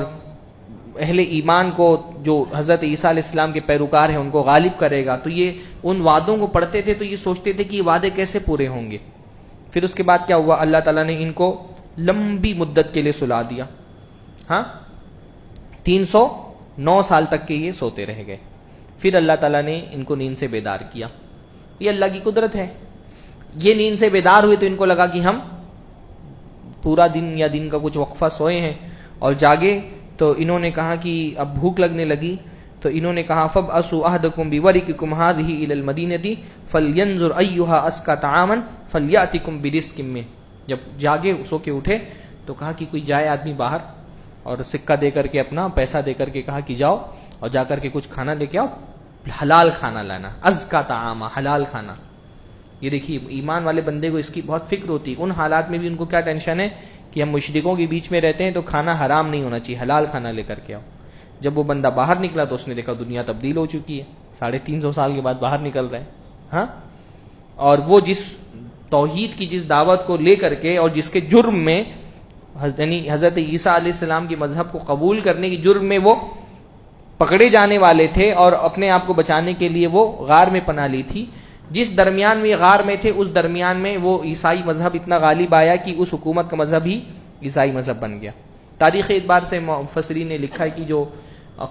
اہل ایمان کو جو حضرت عیسیٰ علیہ السلام کے پیروکار ہیں ان کو غالب کرے گا. تو یہ ان وعدوں کو پڑھتے تھے تو یہ سوچتے تھے کہ یہ وعدے کیسے پورے ہوں گے. پھر اس کے بعد کیا ہوا؟ اللہ تعالیٰ نے ان کو لمبی مدت کے لیے سلا دیا. ہاں، 309 سال تک کے یہ سوتے رہ گئے. پھر اللہ تعالیٰ نے ان کو نیند سے بیدار کیا. یہ اللہ کی قدرت ہے. یہ نیند سے بیدار ہوئے تو ان کو لگا کہ ہم پورا دن یا دن کا کچھ وقفہ سوئے ہیں، اور جاگے تو انہوں نے کہا کہ اب بھوک لگنے لگی. تو انہوں نے کہا فَبْعَثُوا أَحَدَكُمْ بِوَرِقِكُمْ هَٰذِهِ إِلَى الْمَدِينَةِ فَلْيَنظُرْ أَيُّهَا أَزْكَىٰ طَعَامًا فَلْيَأْتِكُمْ بِرِزْقٍ مِّنْهُ. جب جاگے سو کے اٹھے تو کہا کہ کوئی جائے آدمی باہر اور سکہ دے کر کے، اپنا پیسہ دے کر کے کہا کہ جاؤ اور جا کر کے کچھ کھانا لے کے آؤ، حلال کھانا لانا، ازکا طعام، حلال کھانا. یہ دیکھیے ایمان والے بندے کو اس کی بہت فکر ہوتی ہے. ان حالات میں بھی ان کو کیا ٹینشن ہے کہ ہم مشرکوں کے بیچ میں رہتے ہیں تو کھانا حرام نہیں ہونا چاہیے، حلال کھانا لے کر کے آؤ. جب وہ بندہ باہر نکلا تو اس نے دیکھا دنیا تبدیل ہو چکی ہے، 350 سال کے بعد باہر نکل رہے ہیں. ہاں، اور وہ جس توحید کی جس دعوت کو لے کر کے اور جس کے جرم میں یعنی حضرت عیسیٰ علیہ السلام کے مذہب کو قبول کرنے کی جرم میں وہ پکڑے جانے والے تھے اور اپنے آپ کو بچانے کے لیے وہ غار میں پناہ لی تھی. جس درمیان میں غار میں تھے اس درمیان میں وہ عیسائی مذہب اتنا غالب آیا کہ اس حکومت کا مذہب ہی عیسائی مذہب بن گیا. تاریخ اعتبار سے مفسرین نے لکھا ہے کہ جو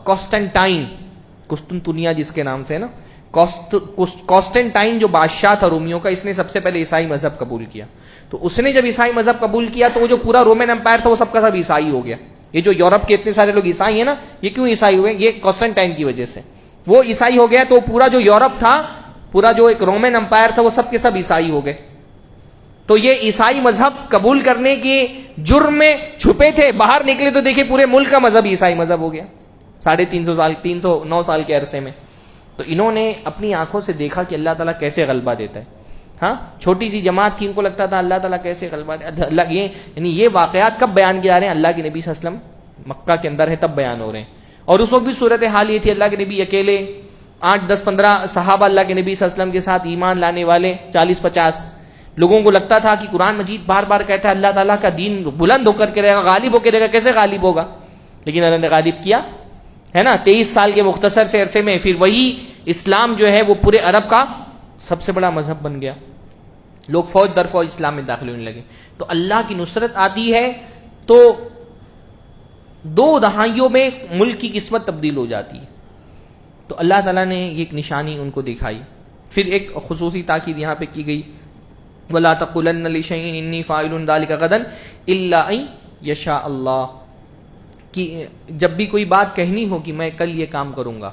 قسطنطین، قسطنطنیہ جس کے نام سے ہے نا، قسطنطین جو بادشاہ تھا رومیوں کا، اس نے سب سے پہلے عیسائی مذہب قبول کیا. تو اس نے جب عیسائی مذہب قبول کیا تو وہ جو پورا رومن امپائر تھا وہ سب کا سب عیسائی ہو گیا. یہ جو یورپ کے اتنے سارے لوگ عیسائی ہیں نا، یہ کیوں عیسائی ہوئے؟ یہ کانسٹنٹائن کی وجہ سے وہ عیسائی ہو گیا، تو پورا جو یورپ تھا، پورا جو ایک رومن امپائر تھا، وہ سب کے سب عیسائی ہو گئے. تو یہ عیسائی مذہب قبول کرنے کے جرم میں چھپے تھے، باہر نکلے تو دیکھیں پورے ملک کا مذہب عیسائی مذہب ہو گیا 309 سال کے عرصے میں. تو انہوں نے اپنی آنکھوں سے دیکھا کہ اللہ تعالیٰ کیسے غلبہ دیتا ہے. ہاں، چھوٹی سی جماعت تھی، ان کو لگتا تھا اللہ تعالیٰ کیسے غلبہ دیتا ہے. یعنی یہ واقعات کب بیان کیا رہے ہیں؟ اللہ کے نبی صلی اللہ علیہ وسلم مکہ کے اندر ہے تب بیان ہو رہے ہیں. اور اس وقت بھی صورتحال یہ تھی، اللہ کے نبی اکیلے، 8 10 15 صحابہ اللہ کے نبی صلی اللہ علیہ وسلم کے ساتھ ایمان لانے والے 40 50. لوگوں کو لگتا تھا کہ قرآن مجید بار بار کہتا ہے اللہ تعالیٰ کا دین بلند ہو کر کے رہے گا، غالب ہو کے رہے گا. کیسے غالب ہوگا؟ لیکن اللہ نے غالب کیا ہے نا 23 سال کے مختصر سے عرصے میں. پھر وہی اسلام جو ہے وہ پورے عرب کا سب سے بڑا مذہب بن گیا. لوگ فوج در فوج اسلام میں داخل ہونے لگے. تو اللہ کی نصرت آتی ہے تو 2 دہائیوں میں ملک کی قسمت تبدیل ہو جاتی ہے. تو اللہ تعالیٰ نے یہ ایک نشانی ان کو دکھائی. پھر ایک خصوصی تاکید یہاں پہ کی گئی، وَلَا تَقُولَنَّ لِشَيْءٍ إِنِّي فَاعِلٌ ذَلِكَ غَدًا إِلَّا أَن يَشَاءَ اللَّهُ، کہ جب بھی کوئی بات کہنی ہو کہ میں کل یہ کام کروں گا،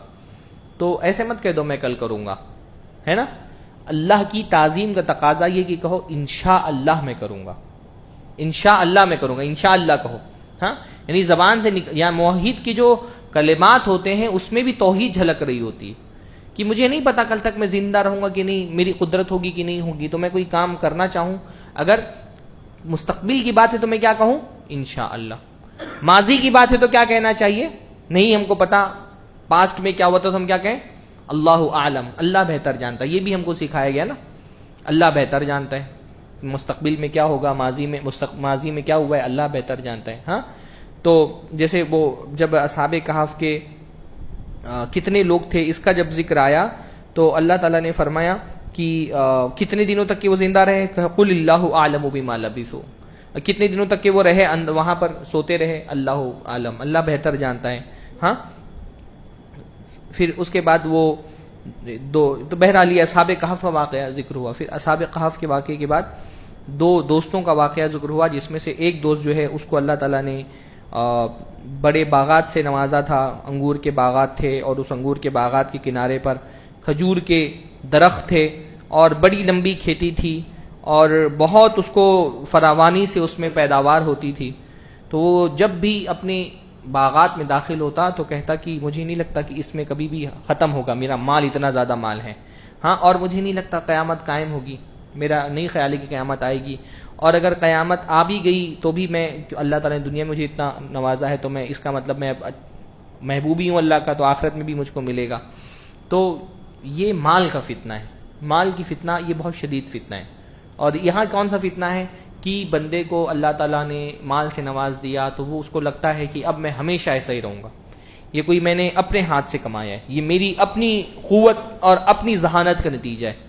تو ایسے مت کہہ دو میں کل کروں گا، ہے نا. اللہ کی تعظیم کا تقاضا یہ کہ کہو انشاءاللہ میں کروں گا، انشاءاللہ میں کروں گا، انشاءاللہ کہو. ہاں، یعنی زبان سے یا موحد کے جو کلمات ہوتے ہیں اس میں بھی توحید جھلک رہی ہوتی ہے کہ مجھے نہیں پتا کل تک میں زندہ رہوں گا کہ نہیں، میری قدرت ہوگی کہ نہیں ہوگی. تو میں کوئی کام کرنا چاہوں، اگر مستقبل کی بات ہے تو میں کیا کہوں؟ انشاءاللہ. ماضی کی بات ہے تو کیا کہنا چاہیے؟ نہیں ہم کو پتا پاسٹ میں کیا ہوا تھا تو ہم کیا کہیں؟ اللہ عالم، اللہ بہتر جانتا ہے. یہ بھی ہم کو سکھایا گیا نا، اللہ بہتر جانتا ہے مستقبل میں کیا ہوگا، ماضی میں کیا ہوا ہے اللہ بہتر جانتا ہے. ہاں، تو جیسے وہ جب اصحاب کہف کے کتنے لوگ تھے اس کا جب ذکر آیا تو اللہ تعالیٰ نے فرمایا کہ کتنے دنوں تک کہ وہ زندہ رہے، قل اللہ اعلم بما لبثوا، کتنے دنوں تک کہ وہ رہے وہاں پر سوتے رہے، اللہ عالم، اللہ بہتر جانتا ہے. ہاں، پھر اس کے بعد وہ تو بہرحال یہ اصحاب کہف کا واقعہ ذکر ہوا. پھر اصحاب کہف کے واقعے کے بعد 2 دوستوں کا واقعہ ذکر ہوا، جس میں سے ایک دوست جو ہے اس کو اللہ تعالیٰ نے بڑے باغات سے نوازا تھا. انگور کے باغات تھے اور اس انگور کے باغات کے کنارے پر کھجور کے درخت تھے اور بڑی لمبی کھیتی تھی اور بہت اس کو فراوانی سے اس میں پیداوار ہوتی تھی. تو وہ جب بھی اپنے باغات میں داخل ہوتا تو کہتا کہ مجھے نہیں لگتا کہ اس میں کبھی بھی ختم ہوگا، میرا مال اتنا زیادہ مال ہے. ہاں، اور مجھے نہیں لگتا قیامت قائم ہوگی، میرا نہیں خیال ہے کہ قیامت آئے گی. اور اگر قیامت آ بھی گئی تو بھی میں، اللہ تعالیٰ نے دنیا میں مجھے اتنا نوازا ہے تو میں اس کا مطلب میں محبوبی ہوں اللہ کا، تو آخرت میں بھی مجھ کو ملے گا. تو یہ مال کا فتنہ ہے، مال کی فتنہ یہ بہت شدید فتنہ ہے. اور یہاں کون سا فتنہ ہے کہ بندے کو اللہ تعالیٰ نے مال سے نواز دیا تو وہ اس کو لگتا ہے کہ اب میں ہمیشہ ایسا ہی رہوں گا، یہ کوئی میں نے اپنے ہاتھ سے کمایا ہے، یہ میری اپنی قوت اور اپنی ذہانت کا نتیجہ ہے.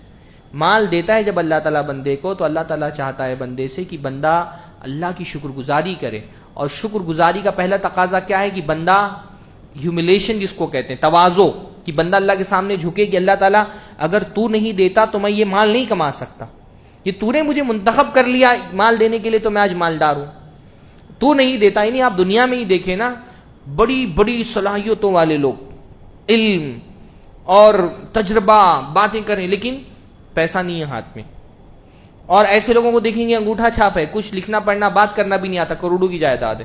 مال دیتا ہے جب اللہ تعالیٰ بندے کو تو اللہ تعالیٰ چاہتا ہے بندے سے کہ بندہ اللہ کی شکر گزاری کرے. اور شکر گزاری کا پہلا تقاضا کیا ہے کہ بندہ ہیوملیشن جس کو کہتے ہیں، تواضع، کہ بندہ اللہ کے سامنے جھکے کہ اللہ تعالیٰ اگر تو نہیں دیتا تو میں یہ مال نہیں کما سکتا، یہ تو نے مجھے منتخب کر لیا مال دینے کے لیے تو میں آج مالدار ہوں. تو نہیں دیتا. یعنی آپ دنیا میں ہی دیکھیں نا، بڑی بڑی صلاحیتوں والے لوگ، علم اور تجربہ، باتیں کریں لیکن پیسہ نہیں ہے ہاتھ میں. اور ایسے لوگوں کو دیکھیں گے انگوٹھا چھاپ ہے، کچھ لکھنا پڑھنا بات کرنا بھی نہیں آتا، کروڑوں کی جائیداد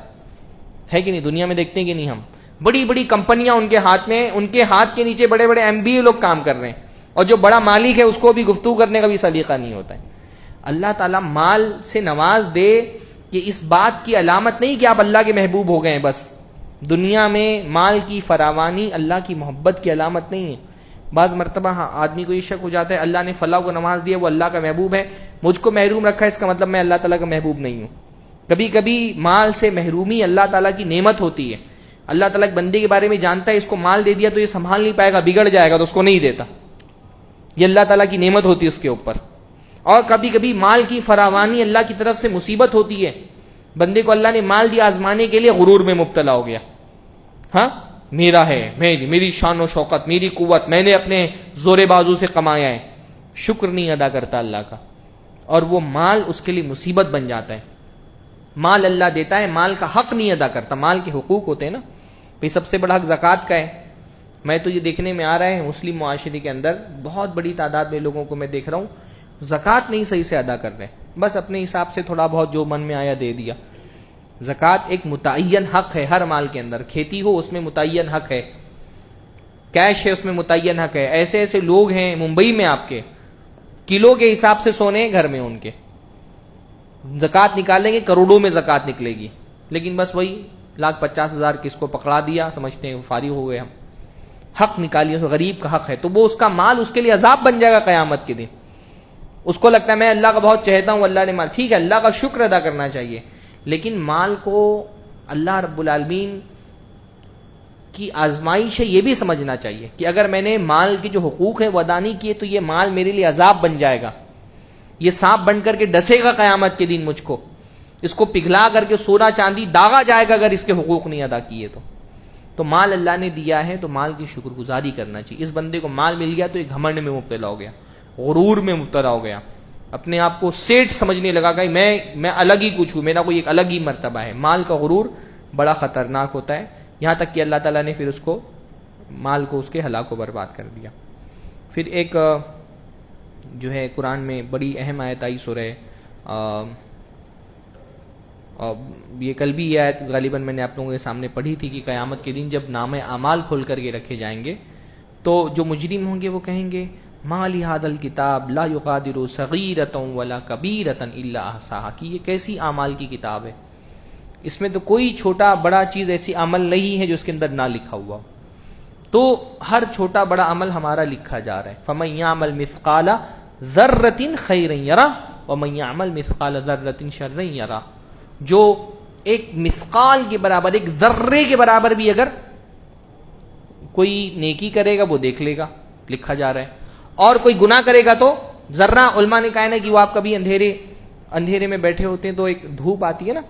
ہے کہ نہیں؟ دنیا میں دیکھتے ہیں کہ نہیں ہم؟ بڑی بڑی کمپنیاں ان کے ہاتھ میں، ان کے ہاتھ کے نیچے بڑے بڑے MBA لوگ کام کر رہے ہیں، اور جو بڑا مالک ہے اس کو بھی گفتگو کرنے کا بھی سلیقہ نہیں ہوتا ہے. اللہ تعالیٰ مال سے نواز دے کہ اس بات کی علامت نہیں کہ آپ اللہ کے محبوب ہو گئے ہیں. بس دنیا میں مال کی فراوانی اللہ کی محبت کی علامت نہیں ہے. بعض مرتبہ آدمی کو یہ شک ہو جاتا ہے اللہ نے فلاں کو نواز دیا وہ اللہ کا محبوب ہے، مجھ کو محروم رکھا ہے اس کا مطلب میں اللہ تعالیٰ کا محبوب نہیں ہوں. کبھی کبھی مال سے محرومی اللہ تعالیٰ کی نعمت ہوتی ہے. اللہ تعالیٰ ایک بندے کے بارے میں جانتا ہے اس کو مال دے دیا تو یہ سنبھال نہیں پائے گا، بگڑ جائے گا، تو اس کو نہیں دیتا. یہ اللہ تعالیٰ کی نعمت ہوتی ہے اس کے اوپر. اور کبھی کبھی مال کی فراوانی اللہ کی طرف سے مصیبت ہوتی ہے. بندے کو اللہ نے مال دیا آزمانے کے لیے، غرور میں مبتلا ہو گیا. ہاں میرا ہے، میری شان و شوکت، میری قوت، میں نے اپنے زور بازو سے کمایا ہے. شکر نہیں ادا کرتا اللہ کا، اور وہ مال اس کے لیے مصیبت بن جاتا ہے. مال اللہ دیتا ہے، مال کا حق نہیں ادا کرتا. مال کے حقوق ہوتے ہیں نا بھئی. سب سے بڑا حق زکوٰۃ کا ہے. میں تو یہ دیکھنے میں آ رہا ہے مسلم معاشرے کے اندر بہت بڑی تعداد میں لوگوں کو میں دیکھ رہا ہوں زکوٰۃ نہیں صحیح سے ادا کر رہے، بس اپنے حساب سے تھوڑا بہت جو من میں آیا دے دیا. زکوٰۃ ایک متعین حق ہے ہر مال کے اندر. کھیتی ہو اس میں متعین حق ہے، کیش ہے اس میں متعین حق ہے. ایسے ایسے لوگ ہیں ممبئی میں آپ کے کلو کے حساب سے سونے گھر میں ان کے، زکوٰۃ نکالیں گے کروڑوں میں زکوٰۃ نکلے گی، لیکن بس وہی 1,50,000 کس کو پکڑا دیا سمجھتے ہیں فارغ ہو گئے. ہم حق نکالیے، غریب کا حق ہے تو وہ اس کا مال اس کے لیے عذاب بن جائے گا قیامت کے دن. اس کو لگتا ہے میں اللہ کا بہت چہتا ہوں، اللہ نے مال، ٹھیک ہے اللہ کا شکر ادا کرنا چاہیے، لیکن مال کو اللہ رب العالمین کی آزمائش ہے یہ بھی سمجھنا چاہیے کہ اگر میں نے مال کے جو حقوق ہیں وہ ادا نہیں کیے تو یہ مال میرے لیے عذاب بن جائے گا، یہ سانپ بن کر کے ڈسے گا قیامت کے دن مجھ کو، اس کو پگھلا کر کے سونا چاندی داغا جائے گا اگر اس کے حقوق نہیں ادا کیے تو مال اللہ نے دیا ہے تو مال کی شکر گزاری کرنا چاہیے. اس بندے کو مال مل گیا تو یہ گھمنڈ میں مبتلا ہو گیا، غرور میں مبتلا ہو گیا، اپنے آپ کو سیٹ سمجھنے لگا کہ میں الگ ہی کچھ ہوں، میرا کوئی ایک الگ ہی مرتبہ ہے. مال کا غرور بڑا خطرناک ہوتا ہے، یہاں تک کہ اللہ تعالیٰ نے پھر اس کو مال کو اس کے ہلاک و برباد کر دیا. پھر ایک جو ہے قرآن میں بڑی اہم آیت آئی سورہ، یہ کل بھی یہ آیت غالباً میں نے آپ لوگوں کے سامنے پڑھی تھی کہ قیامت کے دن جب نام اعمال کھول کر کے رکھے جائیں گے تو جو مجرم ہوں گے وہ کہیں گے ما لہذا الکتاب لا یغادر صغیرۃ ولا کبیرۃ الا احصاھا، کہ یہ کیسی اعمال کی کتاب ہے، اس میں تو کوئی چھوٹا بڑا چیز ایسی عمل نہیں ہے جو اس کے اندر نہ لکھا ہوا. تو ہر چھوٹا بڑا عمل ہمارا لکھا جا رہا ہے. فمن یعمل مثقال ذرۃ خیرا یرہ ومن یعمل مثقال ذرۃ شرا یرہ، جو ایک مثقال کے برابر ایک ذرے کے برابر بھی اگر کوئی نیکی کرے گا وہ دیکھ لے گا، لکھا جا رہا ہے. اور کوئی گناہ کرے گا تو ذرہ، علماء نے کہا ہے نا کہ وہ آپ کبھی اندھیرے میں بیٹھے ہوتے ہیں تو ایک دھوپ آتی ہے نا،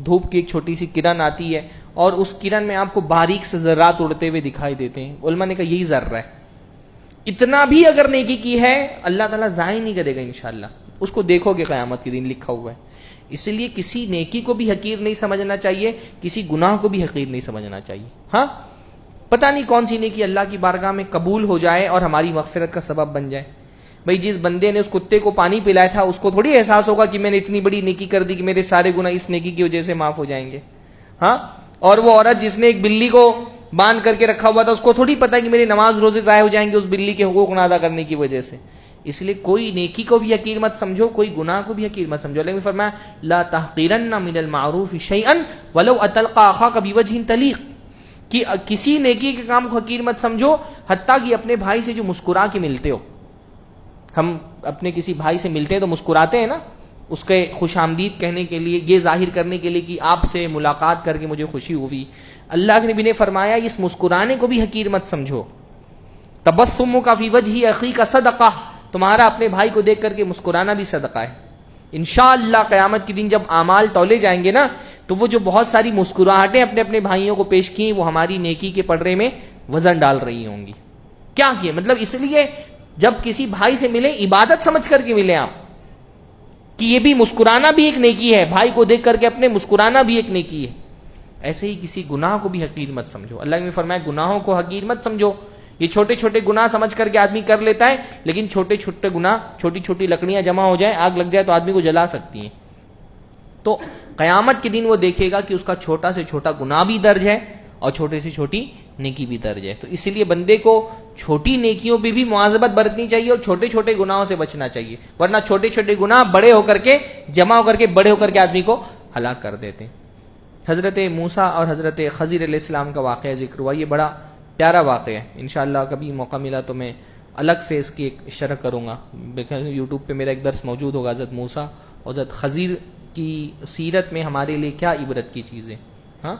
دھوپ کی ایک چھوٹی سی کرن آتی ہے اور اس کرن میں آپ کو باریک سے ذرات اڑتے ہوئے دکھائی دیتے ہیں. علماء نے کہا یہی ذرہ ہے. اتنا بھی اگر نیکی کی ہے اللہ تعالیٰ ضائع نہیں کرے گا انشاءاللہ، اس کو دیکھو گے قیامت کے دن لکھا ہوا ہے. اس لیے کسی نیکی کو بھی حقیر نہیں سمجھنا چاہیے، کسی گناہ کو بھی حقیر نہیں سمجھنا چاہیے. ہاں پتہ نہیں کون سی نیکی اللہ کی بارگاہ میں قبول ہو جائے اور ہماری مغفرت کا سبب بن جائے. بھئی جس بندے نے اس کتے کو پانی پلایا تھا اس کو تھوڑی احساس ہوگا کہ میں نے اتنی بڑی نیکی کر دی کہ میرے سارے گناہ اس نیکی کی وجہ سے معاف ہو جائیں گے. ہاں اور وہ عورت جس نے ایک بلی کو باندھ کر کے رکھا ہوا تھا اس کو تھوڑی پتہ ہے کہ میری نماز روزے ضائع ہو جائیں گے اس بلی کے حقوق نہ ادا کرنے کی وجہ سے. اس لیے کوئی نیکی کو بھی حقیر مت سمجھو، کوئی گناہ کو بھی حقیر مت سمجھو. لیکن فرمایا لا تحقیرن من المعروف شیئا ولو اتلقى اخاك بوجه طلیق، کہ کسی نیکی کے کام کو حقیر مت سمجھو حتیٰ کہ اپنے بھائی سے جو مسکرا کے ملتے ہو. ہم اپنے کسی بھائی سے ملتے ہیں تو مسکراتے ہیں نا، اس کے خوش آمدید کہنے کے لیے، یہ ظاہر کرنے کے لیے کہ آپ سے ملاقات کر کے مجھے خوشی ہوئی. اللہ کے نبی نے فرمایا اس مسکرانے کو بھی حقیر مت سمجھو. تبسمک فی وجہ اخیک صدقہ، تمہارا اپنے بھائی کو دیکھ کر کے مسکرانا بھی صدقہ ہے. انشاءاللہ قیامت کے دن جب اعمال تولے جائیں گے نا تو وہ جو بہت ساری مسکراہٹیں اپنے اپنے بھائیوں کو پیش کی وہ ہماری نیکی کے پڑھے میں وزن ڈال رہی ہوں گی. کیا کیے مطلب اس لیے جب کسی بھائی سے ملے عبادت سمجھ کر کے ملے آپ، کہ یہ بھی مسکرانا بھی ایک نیکی ہے، بھائی کو دیکھ کر کے اپنے مسکرانا بھی ایک نیکی ہے. ایسے ہی کسی گناہ کو بھی حقیر مت سمجھو. اللہ نے فرمایا گناہوں کو حقیر مت سمجھو. یہ چھوٹے چھوٹے گناہ سمجھ کر کے آدمی کر لیتا ہے، لیکن چھوٹے چھوٹے گناہ، چھوٹی چھوٹی لکڑیاں جمع ہو جائیں، آگ لگ جائے تو آدمی کو جلا سکتی ہیں. تو قیامت کے دن وہ دیکھے گا کہ اس کا چھوٹا سے چھوٹا گناہ بھی درج ہے اور چھوٹے سے چھوٹی نیکی بھی درج ہے. تو اس لیے بندے کو چھوٹی نیکیوں پہ بھی مواظبت برتنی چاہیے اور چھوٹے چھوٹے گناہوں سے بچنا چاہیے، ورنہ چھوٹے چھوٹے گناہ بڑے ہو کر کے جمع ہو کر کے بڑے ہو کر کے آدمی کو ہلاک کر دیتے ہیں. حضرت موسیٰ اور حضرت خضر علیہ السلام کا واقعہ ذکر ہوا. یہ بڑا پیارا واقعہ ہے. انشاءاللہ کبھی موقع ملا تو میں الگ سے اس کی ایک شرح کروں گا. یوٹیوب پہ میرا ایک درس موجود ہوگا حضرت موسیٰ اور حضرت خضر کی سیرت میں ہمارے لیے کیا عبرت کی چیزیں. ہاں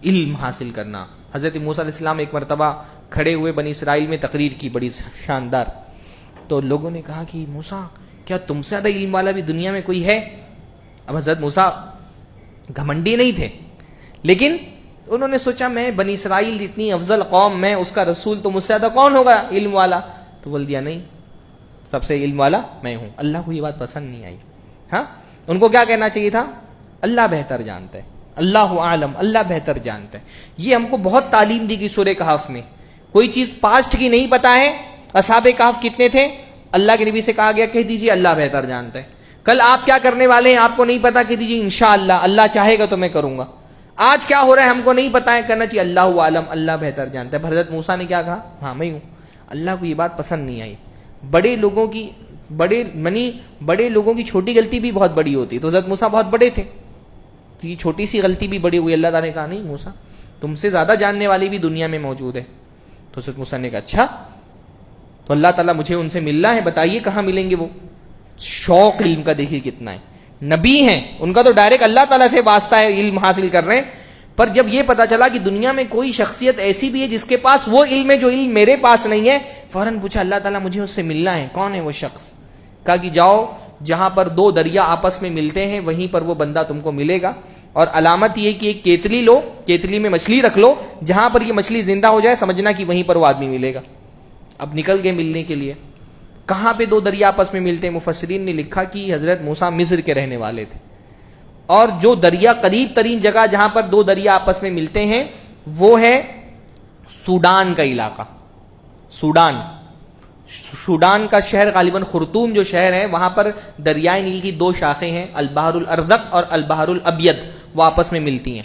علم حاصل کرنا. حضرت موسیٰ علیہ السلام ایک مرتبہ کھڑے ہوئے بنی اسرائیل میں تقریر کی بڑی شاندار. تو لوگوں نے کہا کہ موسیٰ کیا تم سے زیادہ علم والا بھی دنیا میں کوئی ہے؟ اب حضرت موسیٰ گھمنڈی نہیں تھے، لیکن انہوں نے سوچا میں بنی اسرائیل اتنی افضل قوم، میں اس کا رسول، تو مجھ سے زیادہ کون ہوگا علم والا؟ تو بول دیا نہیں، سب سے علم والا میں ہوں. اللہ کو یہ بات پسند نہیں آئی. ہاں ان کو کیا کہنا چاہیے تھا؟ اللہ بہتر جانتا ہے، اللہ عالم، اللہ بہتر جانتا ہے. یہ ہم کو بہت تعلیم دی گئی سورہ کہف میں. کوئی چیز پاسٹ کی نہیں پتا ہے. اصحاب کہف کتنے تھے؟ اللہ کے نبی سے کہا گیا کہہ دیجیے اللہ بہتر جانتا ہے. کل آپ کیا کرنے والے ہیں آپ کو نہیں پتا، کہہ دیجیے انشاءاللہ اللہ چاہے گا تو میں کروں گا. آج کیا ہو رہا ہے ہم کو نہیں پتا ہے، کرنا چاہیے اللہ عالم، اللہ بہتر جانتا ہے. حضرت موسیٰ نے کیا کہا؟ ہاں میں ہوں. اللہ کو یہ بات پسند نہیں آئی. بڑے لوگوں کی چھوٹی غلطی بھی بہت بڑی ہوتی. تو حضرت موسیٰ بہت بڑے تھے، تو یہ چھوٹی سی غلطی بھی بڑی ہوئی. اللہ تعالیٰ نے کہا نہیں موسیٰ، تم سے زیادہ جاننے والے بھی دنیا میں موجود ہے. تو حضرت موسیٰ نے کہا اچھا، تو اللہ تعالیٰ مجھے ان سے ملنا ہے، بتائیے کہاں ملیں گے وہ. شوق علم کا دیکھیے کتنا ہے. نبی ہیں، ان کا تو ڈائریکٹ اللہ تعالیٰ سے واسطہ ہے، علم حاصل کر رہے ہیں. پر جب یہ پتا چلا کہ دنیا میں کوئی شخصیت ایسی بھی ہے جس کے پاس وہ علم ہے جو علم میرے پاس نہیں ہے، فوراً پوچھا اللہ تعالیٰ مجھے اس سے ملنا ہے. کون ہے وہ شخص؟ کہا کہ جاؤ جہاں پر دو دریا آپس میں ملتے ہیں وہیں پر وہ بندہ تم کو ملے گا، اور علامت یہ کہ ایک کیتلی لو، کیتلی میں مچھلی رکھ لو، جہاں پر یہ مچھلی زندہ ہو جائے سمجھنا کہ وہیں پر وہ آدمی ملے گا. اب نکل گئے ملنے کے لیے. کہاں پہ دو دریا آپس میں ملتے ہیں؟ مفسرین نے لکھا کہ حضرت موسیٰ مصر کے رہنے والے تھے، اور جو دریا قریب ترین جگہ جہاں پر دو دریا آپس میں ملتے ہیں وہ ہے سوڈان کا علاقہ. سوڈان کا شہر غالباً خرطوم جو شہر ہے، وہاں پر دریائے نیل کی دو شاخیں ہیں، البحر الارزق اور البحر الابیض، وہ آپس میں ملتی ہیں.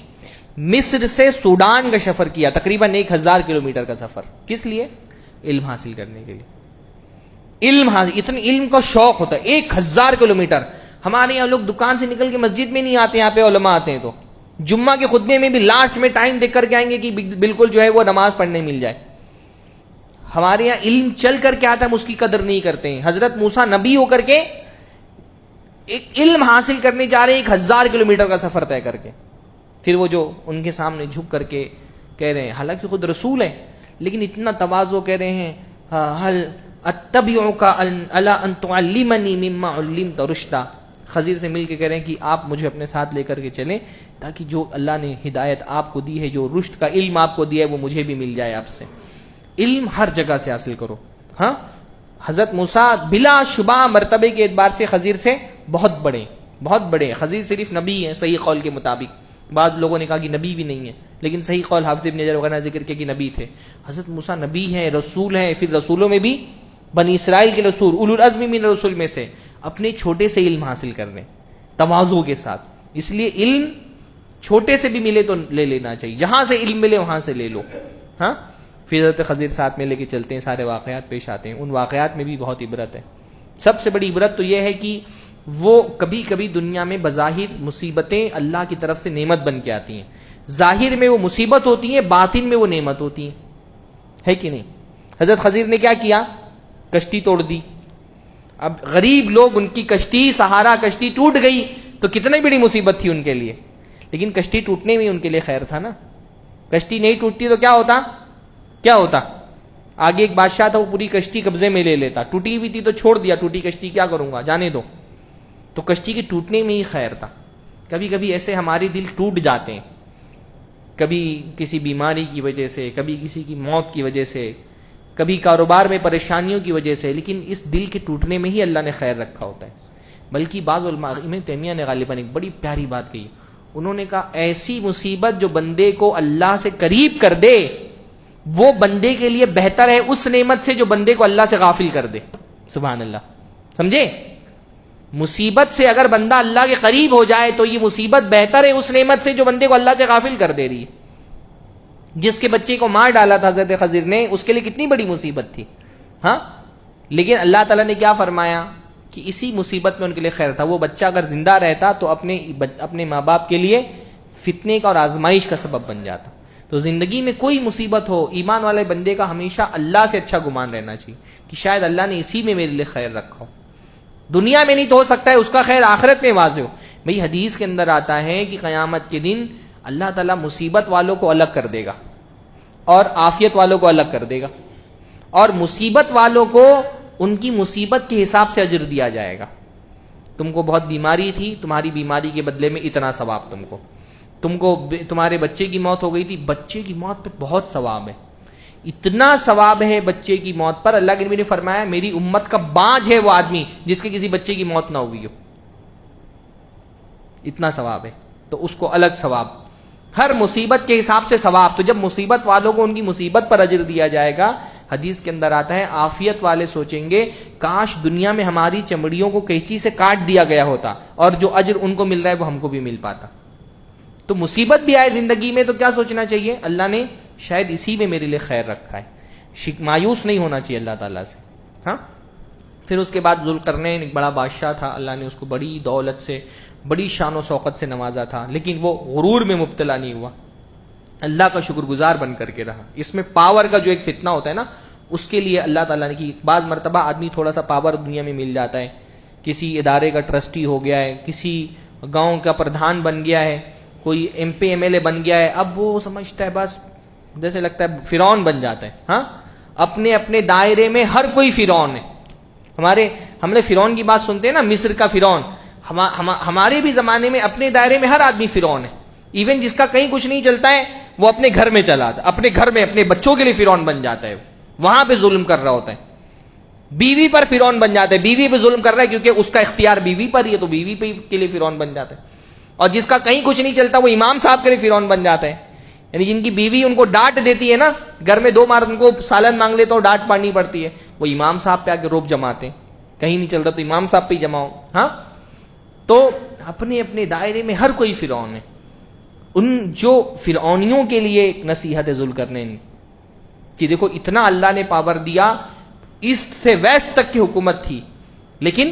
مصر سے سوڈان کا سفر کیا، تقریباً 1000 کلومیٹر کا سفر. کس لیے؟ علم حاصل کرنے کے لیے. اتنے علم کا شوق ہوتا ہے. 1000 کلومیٹر. ہمارے یہاں لوگ دکان سے نکل کے مسجد میں نہیں آتے، یہاں پہ علماء آتے ہیں تو جمعہ کے خطبے میں بھی لاسٹ میں ٹائم دیکھ کر کے آئیں گے کہ بالکل جو ہے وہ نماز پڑھنے مل جائے. ہمارے یہاں علم چل کر کے آتا ہے، ہم اس کی قدر نہیں کرتے ہیں. حضرت موسیٰ نبی ہو کر کے ایک علم حاصل کرنے جا رہے ہیں 1000 کلومیٹر کا سفر طے کر کے. پھر وہ جو ان کے سامنے جھک کر کے کہہ رہے ہیں، حالانکہ خود رسول ہیں لیکن اتنا تواضع کہہ رہے ہیں، ہل اتبعک الا ان تعلمنی مما علمت رشدا. خضر سے مل کے کہہ رہے ہیں کہ آپ مجھے اپنے ساتھ لے کر کے چلیں تاکہ جو اللہ نے ہدایت آپ کو دی ہے، جو رشد کا علم آپ کو دیا ہے، وہ مجھے بھی مل جائے آپ سے. علم ہر جگہ سے حاصل کرو. ہاں حضرت موسیٰ بلا شبہ مرتبے کے اعتبار سے خضر سے بہت بڑے. خضر صرف نبی ہیں صحیح قول کے مطابق. بعض لوگوں نے کہا کہ نبی بھی نہیں ہے، لیکن صحیح قول حافظ ابن حجر وغیرہ نے ذکر کیا کہ نبی تھے. حضرت موسیٰ نبی ہیں، رسول ہیں. پھر رسولوں میں بھی بنی اسرائیل کے رسول، اولو العزم من الرسل میں سے، اپنے چھوٹے سے علم حاصل کر رہے ہیں تواضع کے ساتھ. اس لیے علم چھوٹے سے بھی ملے تو لے لینا چاہیے، جہاں سے علم ملے وہاں سے لے لو. ہاں پھر حضرت خضر ساتھ میں لے کے چلتے ہیں، سارے واقعات پیش آتے ہیں. ان واقعات میں بھی بہت عبرت ہے. سب سے بڑی عبرت تو یہ ہے کہ وہ کبھی کبھی دنیا میں بظاہر مصیبتیں اللہ کی طرف سے نعمت بن کے آتی ہیں. ظاہر میں وہ مصیبت ہوتی ہیں، باطن میں وہ نعمت ہوتی ہیں، ہے کہ نہیں؟ حضرت خضر نے کیا کیا؟ کشتی توڑ دی. اب غریب لوگ، ان کی کشتی سہارا کشتی ٹوٹ گئی تو کتنی بڑی مصیبت تھی ان کے لیے، لیکن کشتی ٹوٹنے میں ان کے لیے خیر تھا نا. کشتی نہیں ٹوٹتی تو کیا ہوتا؟ آگے ایک بادشاہ تھا، وہ پوری کشتی قبضے میں لے لیتا. ٹوٹی ہوئی تھی تو چھوڑ دیا، ٹوٹی کشتی کیا کروں گا، جانے دو. تو کشتی کے ٹوٹنے میں ہی خیر تھا. کبھی کبھی ایسے ہمارے دل ٹوٹ جاتے ہیں، کبھی کسی بیماری کی وجہ سے، کبھی کسی کی موت کی وجہ سے، کبھی کاروبار میں پریشانیوں کی وجہ سے، لیکن اس دل کے ٹوٹنے میں ہی اللہ نے خیر رکھا ہوتا ہے. بلکہ بعض علماء، ابن تیمیہ نے غالباً ایک بڑی پیاری بات کہی. انہوں نے کہا ایسی مصیبت جو بندے کو اللہ سے قریب کر دے وہ بندے کے لیے بہتر ہے اس نعمت سے جو بندے کو اللہ سے غافل کر دے. سبحان اللہ. سمجھے؟ مصیبت سے اگر بندہ اللہ کے قریب ہو جائے تو یہ مصیبت بہتر ہے اس نعمت سے جو بندے کو اللہ سے غافل کر دے رہی ہے. جس کے بچے کو مار ڈالا تھا حضرت خضر نے، اس کے لیے کتنی بڑی مصیبت تھی. ہاں لیکن اللہ تعالیٰ نے کیا فرمایا کہ اسی مصیبت میں ان کے لیے خیر تھا. وہ بچہ اگر زندہ رہتا تو اپنے ماں باپ کے لیے فتنے کا اور آزمائش کا سبب بن جاتا. تو زندگی میں کوئی مصیبت ہو، ایمان والے بندے کا ہمیشہ اللہ سے اچھا گمان رہنا چاہیے کہ شاید اللہ نے اسی میں میرے لیے خیر رکھا ہو. دنیا میں نہیں تو ہو سکتا ہے اس کا خیر آخرت میں واضح ہو. بھئی حدیث کے اندر آتا ہے کہ قیامت کے دن اللہ تعالیٰ مصیبت والوں کو الگ کر دے گا اور عافیت والوں کو الگ کر دے گا، اور مصیبت والوں کو ان کی مصیبت کے حساب سے اجر دیا جائے گا. تم کو بہت بیماری تھی، تمہاری بیماری کے بدلے میں اتنا ثواب. تم کو تمہارے بچے کی موت ہو گئی تھی، بچے کی موت پہ بہت ثواب ہے، اتنا ثواب ہے بچے کی موت پر. اللہ کے نبی نے فرمایا میری امت کا باج ہے وہ آدمی جس کے کسی بچے کی موت نہ ہوئی ہو. اتنا ثواب ہے، تو اس کو الگ ثواب، ہر مصیبت کے حساب سے ثواب. تو جب مصیبت والوں کو ان کی مصیبت پر اجر دیا جائے گا، حدیث کے اندر آتا ہے عافیت والے سوچیں گے کاش دنیا میں ہماری چمڑیوں کو کینچی سے کاٹ دیا گیا ہوتا اور جو اجر ان کو مل رہا ہے وہ ہم کو بھی مل پاتا. تو مصیبت بھی آئے زندگی میں تو کیا سوچنا چاہیے؟ اللہ نے شاید اسی میں میرے لیے خیر رکھا ہے. مایوس نہیں ہونا چاہیے اللہ تعالیٰ سے. ہاں، پھر اس کے بعد ذوالقرنین ایک بڑا بادشاہ تھا، اللہ نے اس کو بڑی دولت سے، بڑی شان و شوقت سے نوازا تھا، لیکن وہ غرور میں مبتلا نہیں ہوا، اللہ کا شکر گزار بن کر کے رہا. اس میں پاور کا جو ایک فتنہ ہوتا ہے نا، اس کے لیے اللہ تعالیٰ نے کی. بعض مرتبہ آدمی تھوڑا سا پاور دنیا میں مل جاتا ہے، کسی ادارے کا ٹرسٹی ہو گیا ہے، کسی گاؤں کا پردھان بن گیا ہے، کوئی M P M L A بن گیا ہے، اب وہ سمجھتا ہے بس جیسے لگتا ہے فرعون بن جاتا ہے. ہاں، اپنے اپنے دائرے میں ہر کوئی فرعون ہے. ہم نے فرعون کی بات سنتے ہیں نا، مصر کا فرعون. ہمارے بھی زمانے میں اپنے دائرے میں ہر آدمی فرعون ہے. ایون جس کا کہیں کچھ نہیں چلتا ہے وہ اپنے گھر میں چلا آتا، اپنے گھر میں اپنے بچوں کے لیے فرعون بن جاتا ہے، وہاں پہ ظلم کر رہا ہوتا ہے. بیوی پر فرعون بن جاتا ہے، بیوی پہ ظلم کر رہا ہے کیونکہ اس کا اختیار بیوی پر ہی ہے، تو بیوی پہ کے لیے فرعون بن جاتا ہے. اور جس کا کہیں کچھ نہیں چلتا وہ امام صاحب کے لیے فرعون بن جاتا ہے. یعنی جن کی بیوی ان کو ڈانٹ دیتی ہے نا، گھر میں 2 بار ان کو سالن مانگ لے تو ڈانٹ پڑنی پڑتی ہے، وہ امام صاحب پہ آ کے روپ جماتے ہیں. کہیں نہیں چل رہا تو امام صاحب پہ ہی جماؤ. ہاں، تو اپنے اپنے دائرے میں ہر کوئی فرعون ہے. ان جو فرعونیوں کے لیے ایک نصیحت ہے ذوالقرنین کہ دیکھو اتنا اللہ نے پاور دیا، ایسٹ سے ویسٹ تک کی حکومت تھی، لیکن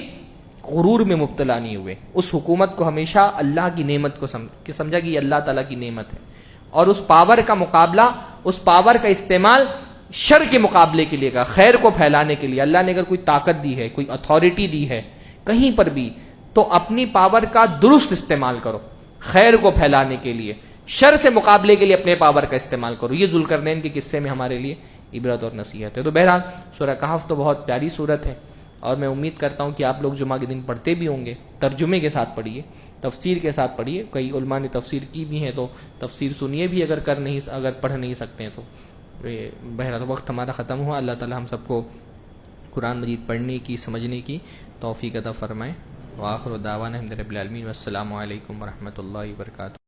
غرور میں مبتلا نہیں ہوئے. اس حکومت کو ہمیشہ اللہ کی نعمت کو سمجھا کہ یہ اللہ تعالیٰ کی نعمت ہے، اور اس پاور کا مقابلہ، اس پاور کا استعمال شر کے مقابلے کے لیے کا، خیر کو پھیلانے کے لیے. اللہ نے اگر کوئی طاقت دی ہے، کوئی اتھارٹی دی ہے کہیں پر بھی، تو اپنی پاور کا درست استعمال کرو، خیر کو پھیلانے کے لیے، شر سے مقابلے کے لیے اپنے پاور کا استعمال کرو. یہ ذوالقرنین کے قصے میں ہمارے لیے عبرت اور نصیحت ہے. تو بہرحال سورہ کہف تو بہت پیاری سورت ہے، اور میں امید کرتا ہوں کہ آپ لوگ جمعہ کے دن پڑھتے بھی ہوں گے. ترجمے کے ساتھ پڑھیے، تفسیر کے ساتھ پڑھیے. کئی علماء نے تفسیر کی بھی ہے تو تفسیر سنیے بھی اگر پڑھ نہیں سکتے ہیں تو. بہرحال وقت ہمارا ختم ہوا. اللہ تعالی ہم سب کو قرآن مجید پڑھنے کی، سمجھنے کی توفیق عطا فرمائے. وآخر دعوانا الحمد للہ رب العالمین. والسلام علیکم ورحمۃ اللہ وبرکاتہ.